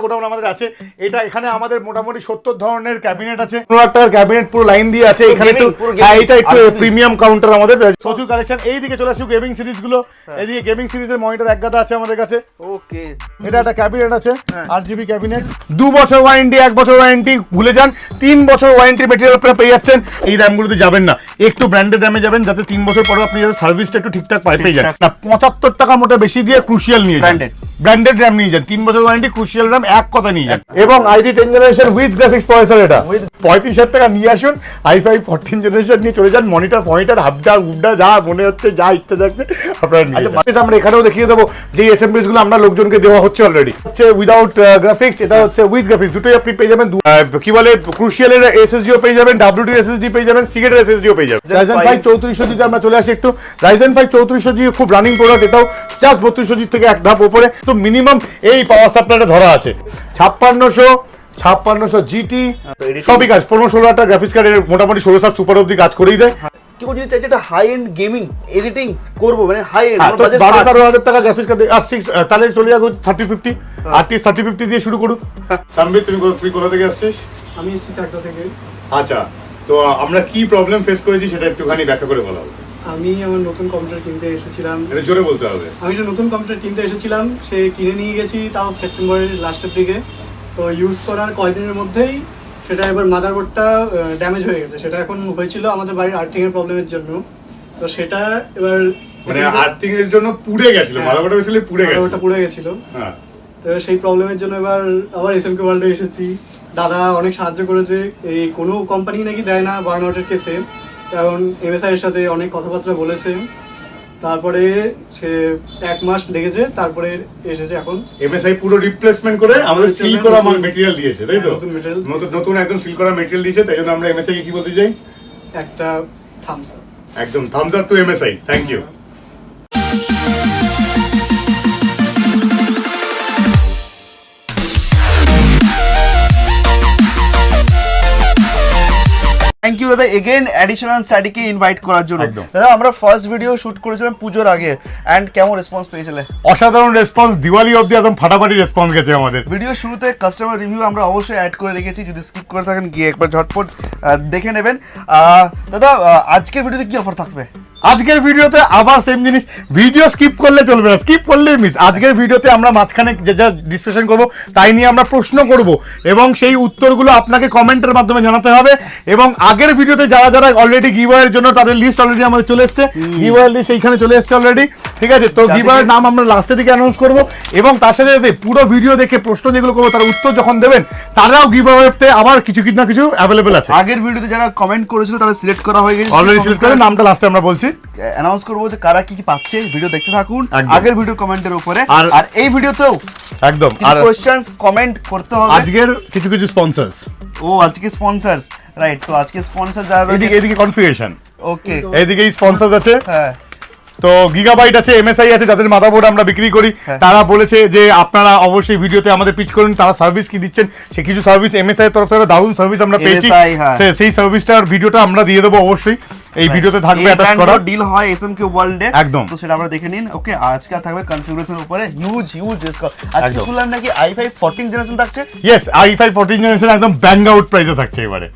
Godown আমাদের আছে। এটা এখানে আমাদের মোটামুটি 70 ধরনের ক্যাবিনেট আছে, 15 টাকার ক্যাবিনেট পুরো লাইন দিয়ে আছে। এখানে একটু এটা একটু প্রিমিয়াম কাউন্টার আমাদের প্রচুর কালেকশন। এইদিকে চলে আসুক গেমিং সিরিজ গুলো, এইদিকে গেমিং সিরিজের মনিটর এক গাদা আছে আমাদের কাছে। ওকে, এটা একটা ক্যাবিনেট আছে 8GB ক্যাবিনেট, 2 বছর ওয়ারেন্টি, 1 বছর ওয়ারেন্টি ভুলে যান, 3 বছর ওয়ারেন্টি মেটেরিয়াল আপনারা পেয়ে যাচ্ছেন। এই র্যামগুলোতে যাবেন না, একটু ব্র্যান্ডেড র্যামে যাবেন যাতে 3 বছর পরে আপনি যাতে সার্ভিসটা একটু ঠিকঠাক পেয়ে যান। না 75 টাকা মোটা বেশি দিয়ে ক্রুশিয়াল নিয়ে যান, ব্র্যান্ডেড র্যাম নিয়ে যান, 3 বছর ওয়ারেন্টি ক্রুশিয়াল র্যাম এক কথা নিয়ে যান। এবং i3 10 generation with graphics processor, এটা 35,000 টাকা নিয়ে আসুন। i5 14 জেনারেশন নিয়ে চলে যান, মনিটর হাবডা উবডা যা মনে হচ্ছে যা ইচ্ছা যাচ্ছে আপনারা নিয়ে যান। আমরা এখানেও দেখিয়ে দেবো যে এসএমবিএস গুলো আমরা লোকজনকে দেওয়া হচ্ছে অলরেডি, হচ্ছে উইদাউট গ্রাফিক্স, এটা হচ্ছে উইথ গ্রাফিক্স, দুটোই আপনি পেয়ে যাবেন। কি বলে ক্রুশিয়ালের এসএসডিও পেয়ে যাবেন, ডাব্লিউটির এসএসডি পেয়ে যাবেন, সিগেটের এসএসডিও পেয়ে যাবেন। Ryzen 5 3400G তে আমরা চলে আসি একটু। Ryzen 5 3400G খুব রানিং প্রোডাক্ট, এটাও জাস্ট 3200G থেকে এক ধাপ উপরে। তো মিনিমাম এই পাওয়ার সাপ্লাইটা ধরা আছে 5600 জিটি সবই কাজ, 15-16 টাকা গ্রাফিক্স কার্ডের মোটামুটি 16-7 সুপার অবধি কাজ করেই দেয়। কি বলছি চাই যেটা হাই এন্ড গেমিং এডিটিং করব, মানে হাই এন্ড 12-13 টাকা গ্রাফিক্স কার্ড আর 6 তাহলে চলে যাবো 3050 আর্টিস্ট 3050 দিয়ে শুরু করুন। সামবিত তুই কোথা থেকে আসছিস? আমি এসেছি চাকদা থেকে। আচ্ছা, তো আমরা কি প্রবলেম ফেস করেছি সেটা একটুখানি ব্যাখ্যা করে বলা হবে। আমি আমার নতুন কম্পিউটার কিনতে এসেছিলাম। এটা জোরে বলতে হবে। আমি একটা নতুন কম্পিউটার কিনতে এসেছিলাম, সে কিনে নিয়ে গেছি তাও সেপ্টেম্বরের লাস্টের দিকে। তো ইউজ করার কয়েকদিনের মধ্যেই সেটা এবার মাদারবোর্ডটা ড্যামেজ হয়ে গেছে। সেটা এখন হয়েছিল আমাদের বাড়ির আর্থিং এর প্রবলেমের জন্য। তো সেটা এবার মানে আর্থিং এর জন্য পুড়ে গেছিল, মাদারবোর্ডটা বেসিক্যালি পুড়ে গেছিল, মাদারবোর্ডটা পুড়ে গেছিল। হ্যাঁ, তো সেই প্রবলেমের জন্য এবার আবার এসএমকে ওয়ার্ল্ডে এসেছি। দাদা অনেক সাহায্য করেছে। এই কোনো কোম্পানি নাকি দেয় না বার্নআউটের কেসে, কারণ এমএসআই এর সাথে অনেক কথাবার্তা বলেছে। তারপরে সে 1 মাস লেগেছে, তারপরে এসেছে। এখন এমএসআই পুরো রিপ্লেসমেন্ট করে আমাদের সিল করা ম্যাটেরিয়াল দিয়েছে, তাই তো? নতুন একদম সিল করা ম্যাটেরিয়াল দিয়েছে, তাই জন্য আমরা এমএসআই কে কি বলতে চাই? একটা থামস আপ। একদম thumbs up to MSI, thank you. Thank you দাদা এগেইন অ্যাডিশনাল স্টাডিকে ইনভাইট করার জন্য। দাদা আমরা ফার্স্ট ভিডিও শুট করেছিলাম পুজোর আগে, এন্ড কেমন রেসপন্স পেয়েছিলে? অসাধারণ রেসপন্স, দিওয়ালি অবধি একদম ফাটাফাটি রেসপন্স গেছে আমাদের। ভিডিও শুরুতে কাস্টমার রিভিউ আমরা অবশ্যই অ্যাড করে রেখেছি, যদি স্কিপ করে থাকেন গিয়ে একবার ঝটপট দেখে নেবেন। দাদা আজকের ভিডিওতে কি অফার থাকবে? আজকের ভিডিওতে আবার সেম জিনিস, ভিডিও স্কিপ করলে চলবে না, স্কিপ করলেই মিস। আজকের ভিডিওতে আমরা মাঝখানে যে যা ডিসকাশন করব তাই নিয়ে আমরা প্রশ্ন করব, এবং সেই উত্তরগুলো আপনাকে কমেন্টের মাধ্যমে জানাতে হবে। এবং আগের ভিডিওতে যারা যারা অলরেডি গিভওয়ের জন্য তাদের লিস্ট অলরেডি আমাদের চলে এসেছে, গিভওয়ের লিস্ট এইখানে চলে এসেছে অলরেডি, ঠিক আছে? তো গিভওয়ের নাম আমরা লাস্টের দিকে অ্যানাউন্স করব, এবং তার সাথে সাথে পুরো ভিডিও দেখে প্রশ্ন যেগুলো করবো তার উত্তর যখন দেবেন তারাও গিভওয়েতে আবার কিছু না কিছু অ্যাভেলেবেল আছে। আগের ভিডিওতে যারা কমেন্ট করেছিল তারা সিলেক্ট করা হয়ে গেছে, অলরেডি সিলেক্ট করে নামটা লাস্টে আমরা বলছি, অ্যানাউন্স করবো যে কারা কি পাচ্ছে। ভিডিও দেখতে থাকুন আগের ভিডিও কমেন্টের উপরে, আর এই ভিডিওতেও একদম আর কোশ্চেনস কমেন্ট করতে হবে। আজকের কিছু স্পন্সরস, আজকে স্পন্সরস, রাইট? তো আজকে স্পন্সর যারা এদিকে কনফিগারেশন, ওকে, এইদিকে স্পন্সরস আছে। হ্যাঁ, তো গিগাবাইট আছে, এমএসআই আছে, যাদের মাদারবোর্ড আমরা বিক্রি করি, তারা বলেছে যে আপনারা অবশ্যই ভিডিওতে আমাদের পিচ করুন, তারা সার্ভিস কি দিচ্ছেন। সে কিছু সার্ভিস এমএসআই এর তরফ থেকে দারুণ সার্ভিস আমরা পেয়েছি, সেই সার্ভিসটার ভিডিওটা আমরা দিয়ে দেবো অবশ্যই, এই ভিডিওতে থাকবে অ্যাটাচ করা। ডিল হয় এসএমকে ওয়ার্ল্ডে একদম, তো সেটা আমরা দেখে নিন। ওকে, আজকে থাকবে কনফিগারেশন উপরে হিউজ ডিসকাউন্ট। আজকে শুনলাম নাকি i5 14 জেনারেশন থাকছে। ইয়েস, i5 14 জেনারেশন একদম ব্যাং আউট প্রাইসে থাকছে এবারে।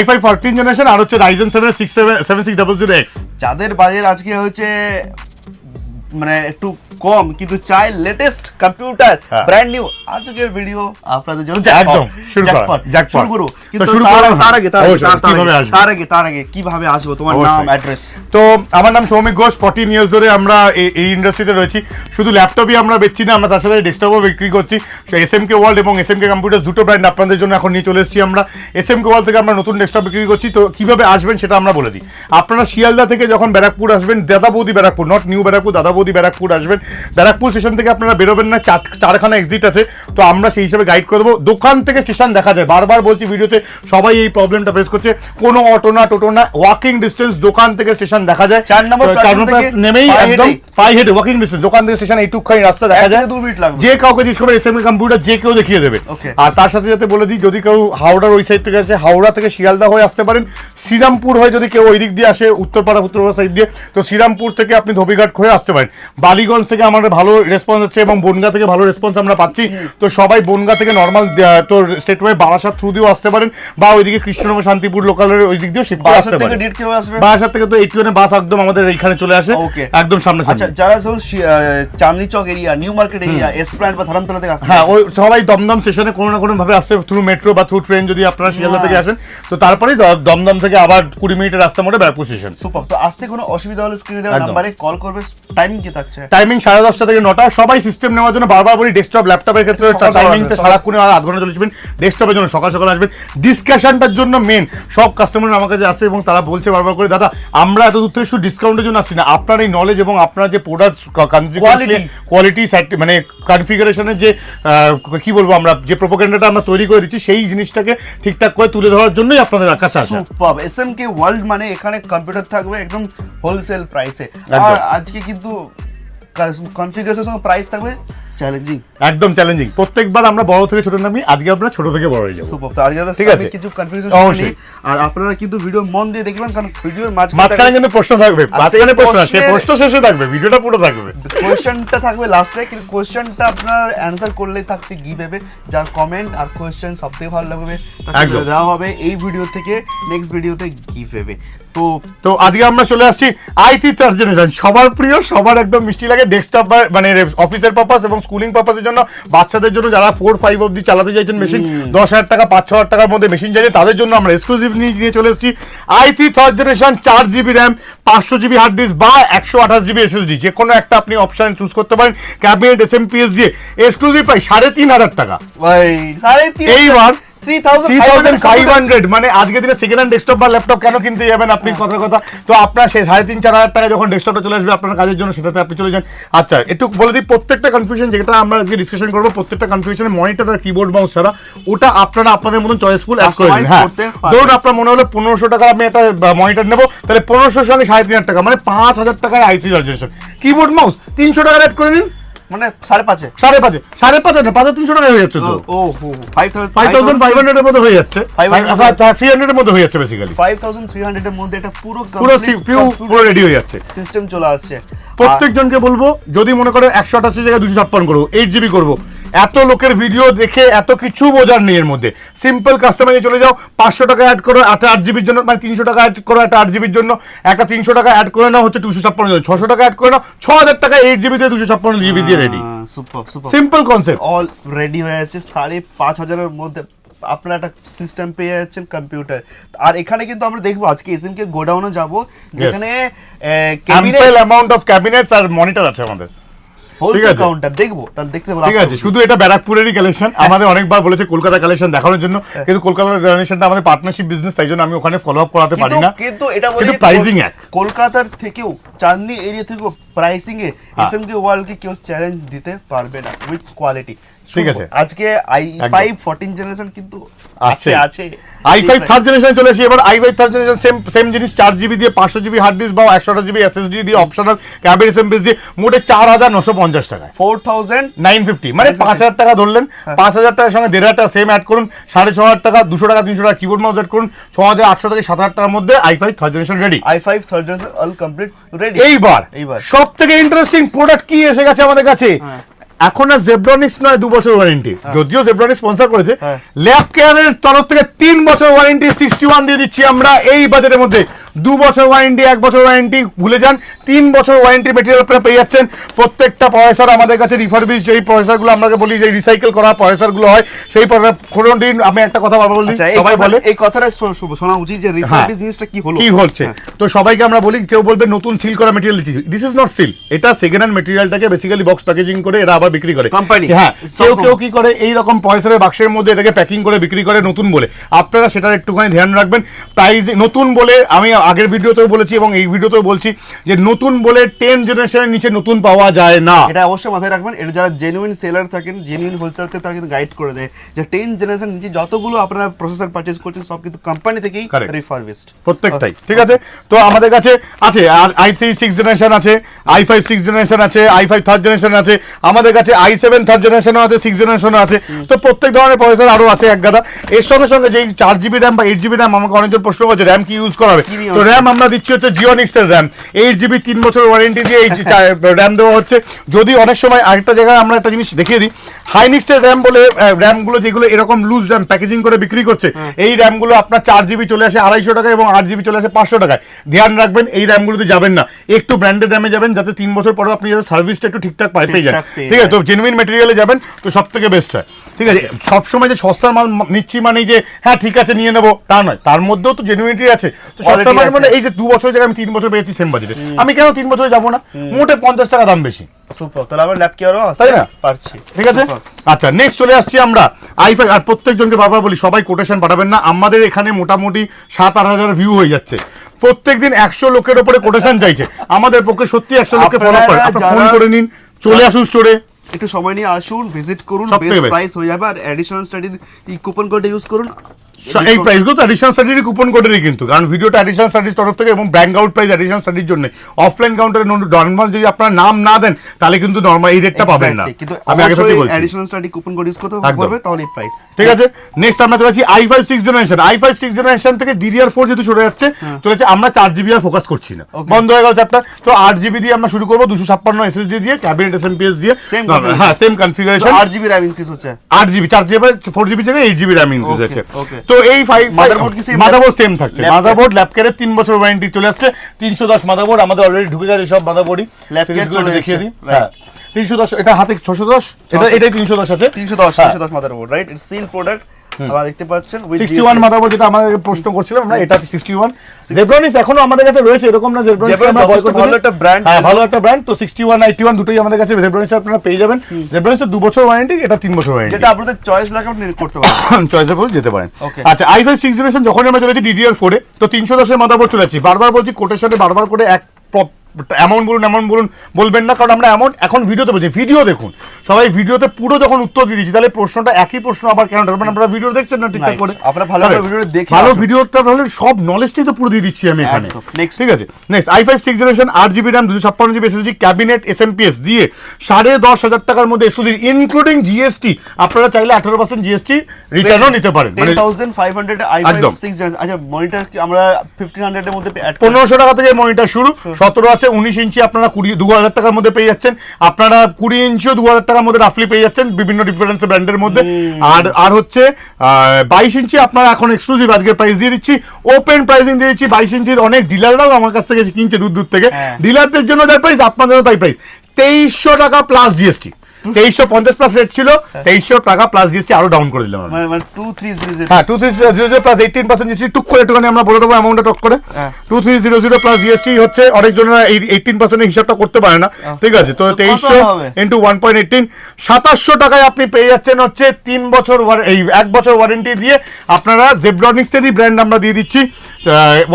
i5 14 জেনারেশন আর হচ্ছে Ryzen 7 7600X। যাদের বাজেট আজকে হচ্ছে মানে একটু কম কিন্তু চাই লেটেস্ট কম্পিউটার ব্র্যান্ড নিউ, আজকের ভিডিও আপনাদের জন্য একদম শুরু করো। কিন্তু তার আগে কিভাবে আসবো, তোমার নাম অ্যাড্রেস? তো আমার নাম সৌমিক ঘোষ, 14 ইয়ার্স ধরে আমরা এই ইন্ডাস্ট্রিতে রয়েছি। শুধু ল্যাপটপই আমরা বেচছি না, আমরা তার সাথে ডেস্কটপও বিক্রি করছি। এসএমকে ওয়ার্ল্ড এবং এসএমকে কম্পিউটার দুটো ব্র্যান্ড আপনাদের জন্য এখন নিয়ে চলে এসেছি আমরা। এসএমকে ওয়ার্ল্ড থেকে আমরা নতুন ডেস্কটপ বিক্রি করছি। তো কিভাবে আসবেন সেটা আমরা বলে দিই। আপনারা শিয়ালদা থেকে যখন ব্যারাকপুর আসবেন, দাদাবৌদি ব্যারাকপুর, নট নিউ ব্যারাকপুর, দাদাবৌদি ব্যারাকপুর আসবেন, ব্যারাকপুর স্টেশন থেকে আপনারা বেরোবেন না, চারখানা এক্সিট আছে। তো আমরা সেই হিসাবে গাইড করে দেবো। দোকান থেকে স্টেশন দেখা যায়, বারবার বলছি ভিডিওতে, সবাই এই প্রবলেমটা ফেস করছে। কোনো অটো না টোটো না, ওয়াকিং ডিস্টেন্স দোকান থেকে স্টেশন দেখা যায়। 4 নম্বর নেমেই একদম পায়ে হেঁটে ওয়াকিং ডিস্টেন্স, দোকান থেকে স্টেশন এইটুকখানি রাস্তা দেখা যায়, 2 মিনিট লাগবে। যে কাউকে জিজ্ঞেস করবে এসএমকে কম্পিউটার, যে কেউ দেখিয়ে দেবে। আর তার সাথে সাথে বলে দিই, যদি কেউ হাওড়ার ওই সাইড থেকে আসে, হাওড়া থেকে শিয়ালদা হয়ে আসতে পারেন। শ্রীরামপুর হয়ে যদি কেউ ওই দিক দিয়ে আসে, উত্তরপাড়া সাইড দিয়ে, তো শ্রীরামপুর থেকে আপনি ধোবিঘাট হয়ে আসতে পারেন। বালিগঞ্জ থেকে আমাদের ভালো রেসপন্স হচ্ছে এবং বনগা থেকে ভালো রেসপন্স আমরা পাচ্ছি। তো সবাই বনগা থেকে নর্মাল তোর স্টেট ওয়ে বারাসাত থ্রু দিয়েও আসতে পারেন, বা ওইদিকে কৃষ্ণনগর শান্তিপুর লোকালের ওই দিক দিয়েও শিফট আসতে পারেন। বারাসাত থেকে তো 81 বাস একদম আমাদের এইখানে চলে আসে, একদম সামনে। আচ্ছা, যারা ধরুন Chandni Chowk area, New Market area, Esplanade বা ধরমতলা থেকে আসে, হ্যাঁ, ওই সবাই দমদম স্টেশনে কোনো না কোনো ভাবে আসছে থ্রু মেট্রো বা থ্রু ট্রেন। যদি আপনারা শিয়ালদা থেকে আসেন তো তারপরেই দমদম থেকে আবার 20 মিনিটের রাস্তা মোড়ে ব্যারাকপুর স্টেশন। সুপার। তো আসতে কোনো অসুবিধা হলে স্ক্রিনে দেওয়া নম্বরে কল করবে। টাইমিং কি থাকছে? টাইমিং 10:30 থেকে 9টা। সবাই সিস্টেম নেওয়ার জন্য বারবার বলি, ডেস্কটপ ল্যাপটপের ক্ষেত্রে টাইমিং সারাক্ষণ আধ ঘন্টা চলে আসবেন, ডেস্কটপের জন্য সকাল সকাল আসবেন। ডিসকাশনটার জন্য মেন সব কাস্টমার আমার কাছে আসে এবং তারা বলছে বারবার করে, দাদা আমরা এত দূর থেকে শুধু ডিসকাউন্টের জন্য আসছি না, আপনার এই নলেজ এবং আপনার যে প্রোডাক্ট কোয়ালিটি মানে কনফিগারেশনের যে কি বলবো আমরা যে প্রোপাগান্ডাটা আমরা তৈরি করে দিচ্ছি সেই জিনিসটাকে ঠিকঠাক করে তুলে ধরার জন্যই আপনাদের কাছে আসা। সুপার। এসএমকে ওয়ার্ল্ড মানে এখানে কম্পিউটার থাকবে একদম হোলসেল প্রাইসে। আর আজকে কিন্তু কনফিগারেশন প্রাইস থাকবে চ্যালেঞ্জিং, একদম চ্যালেঞ্জিং। প্রত্যেকবার আমরা বড় থেকে ছোট নামি, আজকে আমরা ছোট থেকে বড় হয়ে যাব। সুপার। তো আজকে ঠিক আছে, কিছু কনফিউশন অবশ্যই। আর আপনারা কিন্তু ভিডিও মন দিয়ে দেখবেন, কারণ ভিডিওর মাঝখানে কিন্তু প্রশ্ন থাকবে, মাঝখানে প্রশ্ন আছে, প্রশ্ন শেষে থাকবে, ভিডিওটা পুরো থাকবে। কোশ্চেনটা থাকবে লাস্টে, কিন্তু কোশ্চেনটা আপনার অ্যানসার করলেই থাকছে গিভঅ্যাওয়ে। যার কমেন্ট আর কোশ্চেন সবথেকে ভালো লাগবে তাকে দেওয়া হবে এই ভিডিও থেকে নেক্সট ভিডিওতে গিভঅ্যাওয়ে। তো আজকে আমরা চলে আসছি i3 থার্ড জেনারেশন, সবার প্রিয়, সবার একদম মিষ্টি লাগে। ডেস্কটপ মানে অফিসের পারপাস এবং স্কুলিং পারপাসের জন্য, বাচ্চাদের জন্য যারা 4-5 অবধি চালাতে চাইছেন মেশিন, 10,000 টাকা 5-6,000 টাকার মধ্যে মেশিন চাইছে, তাদের জন্য আমরা এক্সক্লুসিভ নিয়ে চলে এসেছি i3 third generation 4GB RAM, 500GB hard disk বা 128GB SSD, যে কোনো একটা আপনি অপশন চুজ করতে পারেন। ক্যাবিনেট SMPS দিয়ে এক্সক্লুসিভ প্রাইস 3,500 টাকা। ভাই 3,500 এইবার 3,500 মানে আজকে দিনে সেকেন্ড হ্যান্ড ডেস্কটপ বা ল্যাপটপ কেন কিনতে যাবেন আপনি, কথা। তো আপনার সেই 3,500-4,000 টাকা যখন ডেস্কটপটা চলে আসবে আপনার কাজের জন্য, সেটাতে আপনি চলে যান। আচ্ছা, একটু বলে দিই, প্রত্যেকটা কনফিউশন যেটা আমরা আজকে ডিসকাশন করবো, প্রত্যেকটা কনফিউশনে মনিটর আর কিবোর্ড মাউস ছাড়া ওটা আপনারা আপনাদের মতন চয়েসফুল অ্যাড করে দিন। হ্যাঁ, ধরুন আপনার মনে হলো 1,500 টাকা আমি একটা মনিটর নেবো, তাহলে 1,500 সঙ্গে 3,500 টাকা মানে 5,000 টাকায় i3 third generation. Keyboard mouse 300 টাকা অ্যাড করে নিন, মানে 5,500 না 5,300 টাকা হয়ে যাচ্ছে। তো 5,500 এর মধ্যে হয়ে যাচ্ছে, 300 এর মধ্যে হয়ে যাচ্ছে, বেসিক্যালি 5,300 এর মধ্যে এটা পুরো রেডি হয়ে যাচ্ছে, সিস্টেম চলে আসছে। প্রত্যেকজনকে বলবো, যদি মনে করে 128 জায়গায় 256 করবো, 8GB করবো, এত লোকের ভিডিও দেখে এত কিছু বোঝার নেই এর মধ্যে। সিম্পল কাস্টমাইজে চলে যাও, 500 টাকা অ্যাড করো একটা 8GBর জন্য, মানে 300 টাকা অ্যাড করো একটা 8GBর জন্য, একটা 300 টাকা অ্যাড করে নাও হচ্ছে 256 জন্য, 600 টাকা অ্যাড করে নাও, 6,000 টাকা 8GB দিয়ে 256GB দিয়ে ready. Super super, simple concept, all ready হয়ে যাচ্ছে। 5,500 এর মধ্যে আপনারা একটা সিস্টেম পেয়ে যাচ্ছেন কম্পিউটার। আর এখানে কিন্তু আমরা দেখবো আজকে এসএমকে গোডাউনে যাব, যেখানে অ্যাম্পল অ্যামাউন্ট অফ ক্যাবিনেটস আর মনিটর আছে আমাদের। হোলসেল কাউন্টার দেখবো, তাহলে দেখতে পাবো। ঠিক আছে, শুধু এটা ব্যারাকপুরেরই কালেকশন। আমাদের অনেকবার বলেছে কলকাতা কালেকশন দেখানোর জন্য, কিন্তু কলকাতার কালেকশনটা আমাদের পার্টনারশিপ বিজনেস, তাই জন্য আমি ওখানে ফলো আপ করাতে পারি না। কিন্তু এটা বলি প্রাইসিং এক, কলকাতার থেকেও চাঁদনি এরিয়া থেকেও প্রাইসিং এ এসএমকে ওয়ার্ল্ড কে কেউ চ্যালেঞ্জ দিতে পারবে না উইথ কোয়ালিটি। ঠিক আছে, আজকে i5 14 জেনারেশন কিন্তু আছে i5 থার্ড জেনারেশন চলে এসেছে। এবার i5 থার্ড জেনারেশন সেম জিনিস, 4GB দিয়ে 500GB হার্ড ডিস্ক বা 128GB SSD দিয়ে অপশনাল ক্যাবিনেট SMPS দিয়ে মোটে 4,950 টাকায় 4,950, মানে 5,000 টাকা ধরলেন, 5,000 টাকার সঙ্গে 1,500 টাকা সেম অ্যাড করুন, 6,500 টাকা, 200 টাকা 300 টাকা কিবোর্ড মাউস অ্যাড করুন, 6,800 থেকে 7,000 টাকার মধ্যে i5 third generation ready. i5 third generation all complete ready. এইবার সব থেকে ইন্টারেস্টিং প্রোডাক্ট কি এসে গেছে আমাদের কাছে। এখন আর জেব্রনিক্স নয় 2 বছর ওয়ারেন্টি, যদিও জেব্রনিক্স স্পন্সর করেছে, ল্যাব কেয়ারের তরফ থেকে 3 বছর ওয়ারেন্টি 61 দিয়ে দিচ্ছি আমরা এই বাজেটের মধ্যে। 2 বছর ওয়ারেন্টি, 1 বছর ওয়ারেন্টি ভুলে যান, 3 বছর ওয়ারেন্টি মেটেরিয়াল আপনারা পেয়ে যাচ্ছেন। প্রত্যেকটা প্রসেসর আমাদের কাছে রিফারবিশ, যেই প্রসেসরগুলো আমরা বলি যে রিসাইকেল করা প্রসেসরগুলো হয়, সেই কোনদিন আমি একটা কথা বলি, সবাই বলে এই কথাটা শোনা উচিত যে রিফারবিশ জিনিসটা কি হলো, কি হচ্ছে। তো সবাইকে আমরা বলি, কেউ বলবে নতুন সিল করা মেটেরিয়াল দিচ্ছি, দিস ইজ নট সিল, এটা সেকেন্ড হ্যান্ড মেটেরিয়ালটাকে বেসিক্যালি বক্স প্যাকেজিং করে এরা আবার বিক্রি করে কোম্পানি। হ্যাঁ, কেউ কি করে এই রকম পয়সার বাক্সের মধ্যে এটাকে প্যাকিং করে বিক্রি করে নতুন বলে। আপনারা সেটার একটুখানি ধ্যান রাখবেন। প্রাইস নতুন বলে আমি আগের ভিডিওতেও বলেছি এবং এই ভিডিওতেও বলছি যে নতুন বলে 10 জেনারেশনের নিচে নতুন পাওয়া যায় না, এটা অবশ্যই মাথায় রাখবেন। এটা যারা জেনুইন সেলার থাকেন, জেনুইন হোলসেলার থাকে, তারা কিন্তু গাইড করে দেয় যে 10 জেনারেশন নিচে যতগুলো আপনারা প্রসেসর পারচেজ করছেন সব কিন্তু কোম্পানি থেকেই রিফারবিশড প্রত্যেকটাই। ঠিক আছে, তো আমাদের কাছে আছে আর i3 6 জেনারেশন আছে, i5 6 জেনারেশন আছে, i5 থার্ড জেনারেশন আছে, আমাদের কাছে i7 থার্ড জেনারেশন আছে, 6 জেনারেশন আছে। তো প্রত্যেক ধরনের প্রসেসর আরো আছে এক গাদা। এর সঙ্গে সঙ্গে যেই 4GB র্যাম বা 8GB র্যাম, আমাকে অনেকজন প্রশ্ন করছে র্যাম কি ইউজ করা হবে। তো র্যাম আমরা দিচ্ছি হচ্ছে জিওনিক্স এর র্যাম 8GB 3 বছর ওয়ারেন্টি দিয়ে এই র্যাম দেওয়া হচ্ছে। যদি অনেক সময় আরেকটা জায়গায় আমরা একটা জিনিস দেখিয়ে দিই, হাইনিক্স এর র্যাম বলে র্যামগুলো যেগুলো এরকম লুজ র্যাম প্যাকেজিং করে বিক্রি করছে, এই র্যামগুলো আপনার 4GB চলে আসে 250 টাকায় এবং 8GB চলে আসে 500 টাকায়। ধ্যান রাখবেন এই র্যামগুলোতে যাবেন না, একটু ব্র্যান্ডেড র্যামে যাবেন যাতে 3 বছর পরে আপনি যাতে সার্ভিসটা একটু ঠিকঠাক পেয়ে যান। ঠিক আছে, তো জেনুইন ম্যাটেরিয়ালে যাবেন তো সব থেকে বেস্ট হয়। ঠিক আছে, সবসময় যে সস্তার মাল নিচ্ছি মানে যে হ্যাঁ ঠিক আছে নিয়ে নেবো তা নয়, তার মধ্যেও তো জেনুইনিটি আছে। তো সস্তার মাল মানে এই যে 2 বছরের জায়গায় আমি 3 বছর পেয়েছি সেম বাজেটে, আমি কেন 3 বছরে যাবো না? মোটে 50 টাকা দাম বেশি। সুপার, তাহলে আমরা ল্যাব কেয়ারও তাই না পারছি। ঠিক আছে, আচ্ছা নেক্সট চলে আসছি আমরা i5। আর প্রত্যেকজনকে বারবার বলি সবাই কোটেশন পাঠাবেন না, আমাদের এখানে মোটামুটি 7-8 হাজার ভিউ হয়ে যাচ্ছে প্রত্যেকদিন। 100 লোকের উপরে কোটেশন চাইছে, আমাদের পক্ষে সত্যি 100 লোককে ফলো করে ফোন করে নিন, চলে আসুন স্টোরে, একটু সময় নিয়ে আসুন, ভিজিট করুন, সবথেকে বেস্ট best। প্রাইস হয়ে যাবে। আর এডিশনাল স্টাডির এই কুপন কোড ইউজ করুন। এই প্রাইসগুলো তো অ্যাডিশনাল স্টাডির কুপন কোডেরই কিন্তু, কারণ ভিডিওটা অ্যাডিশনাল স্টাডির তরফ থেকে এবং ব্যাঙ্ক আউট প্রাইস অ্যাডিশনাল স্টাডির জন্য। অফলাইন কাউন্টারে নরমাল যদি আপনারা নাম না দেন তাহলে কিন্তু নরমাল এই রেটটা পাবেন না। কিন্তু আমি আগে থেকে বলছি additional study coupon code use করতে হবে, তাহলে এই প্রাইস। ঠিক আছে, নেক্সট আমরা চলে যাচ্ছি i5 6th generation. i5 6th generation থেকে DDR4 যেহেতু সরে যাচ্ছে, চলেছে আমরা 4GB আর ফোকাস করছি না, বন্ধ হয়ে গেল চ্যাপ্টার। তো 8GB দিয়ে আমরা শুরু করবো, 256 SSD দিয়ে, ক্যাবিনেট SMPS দিয়ে, হ্যাঁ same configuration. 8GB RAM increase হচ্ছে, 8GB 4GB 4GB জায়গায় 8GB RAM ইনক্রিজ হচ্ছে। তো এই Motherboard মাদারবোর্ড সেম থাকছে। মাদারবোর্ড ল্যাপকের 3 বছর ওয়ারেন্টি চলে আসছে। 310 মাদারবোর্ড আমাদের অলরেডি ঢুকে গেছে সব মাদারবোর্ডই। ল্যাপকের দেখিয়ে দিই, হ্যাঁ 310, এটা হাতে 610, এটাই 310 আছে। 310 motherboard, right? It's seal product. আপনারা দেখতে পাচ্ছেন 61 মাদারবোর্ড, যেটা আমাদের প্রশ্ন করছিলাম আমরা, এটা 61। জেব্রনিক্স এখনো আমাদের কাছে রয়েছে, এরকম না জেব্রনিক্স আমরা বয়কট ভালো একটা ব্র্যান্ড, হ্যাঁ ভালো একটা ব্র্যান্ড। তো 61 91 দুটোই আমাদের কাছে জেব্রনিক্স আপনারা পেয়ে যাবেন। জেব্রনিক্সের 2 বছর ওয়ারেন্টি, এটা 3 বছর ওয়ারেন্টি, যেটা আপনাদের চয়েস লাগে আপনি করতে পারেন, চয়েসেবল যেতে পারেন। আচ্ছা i5 6th জেনারেশন যখন আমরা চলেছি DDR4 এ, তো 310 এর মাদারবোর্ড চলেছি। বারবার বলছি কোটেশনে বারবার করে এক এমন বলুন বলবেন না, কারণ আমরা এমন এখন ভিডিওতে বলছি, ভিডিও দেখুন সবাই, ভিডিওতে পুরো যখন উত্তর দিয়ে দিচ্ছি তাহলে প্রশ্নটা একই প্রশ্ন আবার কেন? আপনারা ভিডিও দেখছেন না ঠিকঠাক করে, আপনারা ভালো ভিডিও দেখে ভালো ভিডিওটা তাহলে সব নলেজটাই তো পুরো দিয়ে দিচ্ছি আমি এখানে। ঠিক আছে, next i5 6th generation 8GB RAM 256GB SSD cabinet SMPS দিয়ে 10,500 টাকার মধ্যে এক্সক্লুসিভ ইনক্লুডিং GST। আপনারা চাইলে 18% GST রিটার্নও নিতে পারেন। 10,500 i5 6 জেনারেশন। আচ্ছা মনিটর কি আমরা 1500 এর মধ্যে 1500 টাকা থেকে মনিটর শুরু, 17 আছে, 19 ইঞ্চি আপনারা 2,000 টাকার মধ্যে পেয়ে যাচ্ছেন। আপনারা 20 ইঞ্চিও 2,000 টাকার মধ্যে রাফলি পেয়ে যাচ্ছেন বিভিন্ন ডিফারেন্স ব্র্যান্ডের মধ্যে। আর হচ্ছে 22 ইঞ্চি আপনারা এখন এক্সক্লুসিভ আজকে প্রাইস দিয়ে দিচ্ছি, ওপেন প্রাইসিং দিয়ে দিচ্ছি। 22 ইঞ্চির অনেক ডিলাররাও আমার কাছ থেকে কিনছে দূর থেকে, ডিলারদের জন্য যার প্রাইস আপনাদের তাই প্রাইস 2300 টাকা প্লাস জিএসটি। 2350 প্লাস রেট ছিল, 2300 টাকা প্লাস জিএসটি আরো ডাউন করে দিলাম মানে 2300, হ্যাঁ 2300 প্লাস 18% জিএসটি টুক করে একটুখানি আমরা বলে দেবো অ্যামাউন্টটা টক করে। 2300 প্লাস জিএসটি হচ্ছে, অনেকজনের 18% এর হিসাবটা করতে পারে না। ঠিক আছে, তো 2300 ইনটু 1.18 2700 টাকায় আপনি পেয়ে যাচ্ছেন হচ্ছে 3 বছর এই 1 বছর ওয়ারেন্টি দিয়ে। আপনারা জেব্রনিক্স এরই ব্র্যান্ড আমরা দিয়ে দিচ্ছি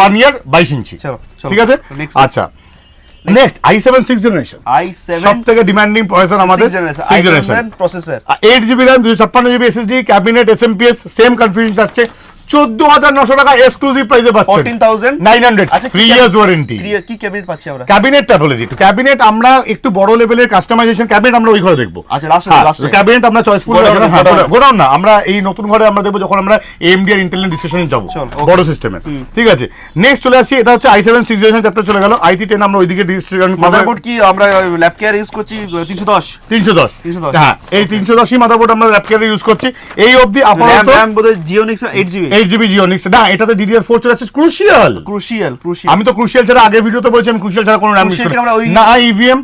1 ইয়ার 22 ইঞ্চি। ঠিক আছে, আচ্ছা নেক্সট i7 6th জেনারেশন, সবথেকে ডিমান্ডিং প্রসেসর আমাদের 6th generation processor, 8GB RAM 256GB SSD cabinet SMPS same configuration আছে। 14,900 টাকা এক্সক্লুসিভ প্রাইসে পাচ্ছেন, 14,900 3 ইয়ার্স ওয়ারেন্টি। কি ক্যাবিনেট পাচ্ছি আমরা? ক্যাবিনেটটা বলে দিই, ক্যাবিনেট আমরা একটু বড় লেভেলের কাস্টমাইজেশন ক্যাবিনেট আমরা ওই ঘরে দেখবো। আচ্ছা লাস্টে ক্যাবিনেট আমরা চয়েসফুল গোডাউন না, আমরা এই নতুন ঘরে আমরা দেখবো যখন আমরা AMD আর ইন্টেল ডিসকাশনে যাব বড় সিস্টেমে। ঠিক আছে, নেক্সট চলে আসছি, এটা হচ্ছে i7 6th জেনারেশন চ্যাপ্টার চলে গেল। i3 আমরা ওইদিকে ডিসকাশন মাদারবোর্ড কি আমরা ল্যাব কেয়ার ইউজ করছি 310, হ্যাঁ এই 310ই মাদারবোর্ড আমরা ল্যাব কেয়ারে ইউজ করছি। এই অবধি আপাতত RAM বোধহয় জিওনিক্স 8GB জিওনিক্স না, এটাতে DDR4 চলে আসছে। ক্রুশিয়াল আমি তো ক্রুশিয়াল ছাড়া আগে ভিডিওতে বলছি, আমি ক্রুশিয়াল ছাড়া কোনো RAM ইউজ করি না, ইভিএম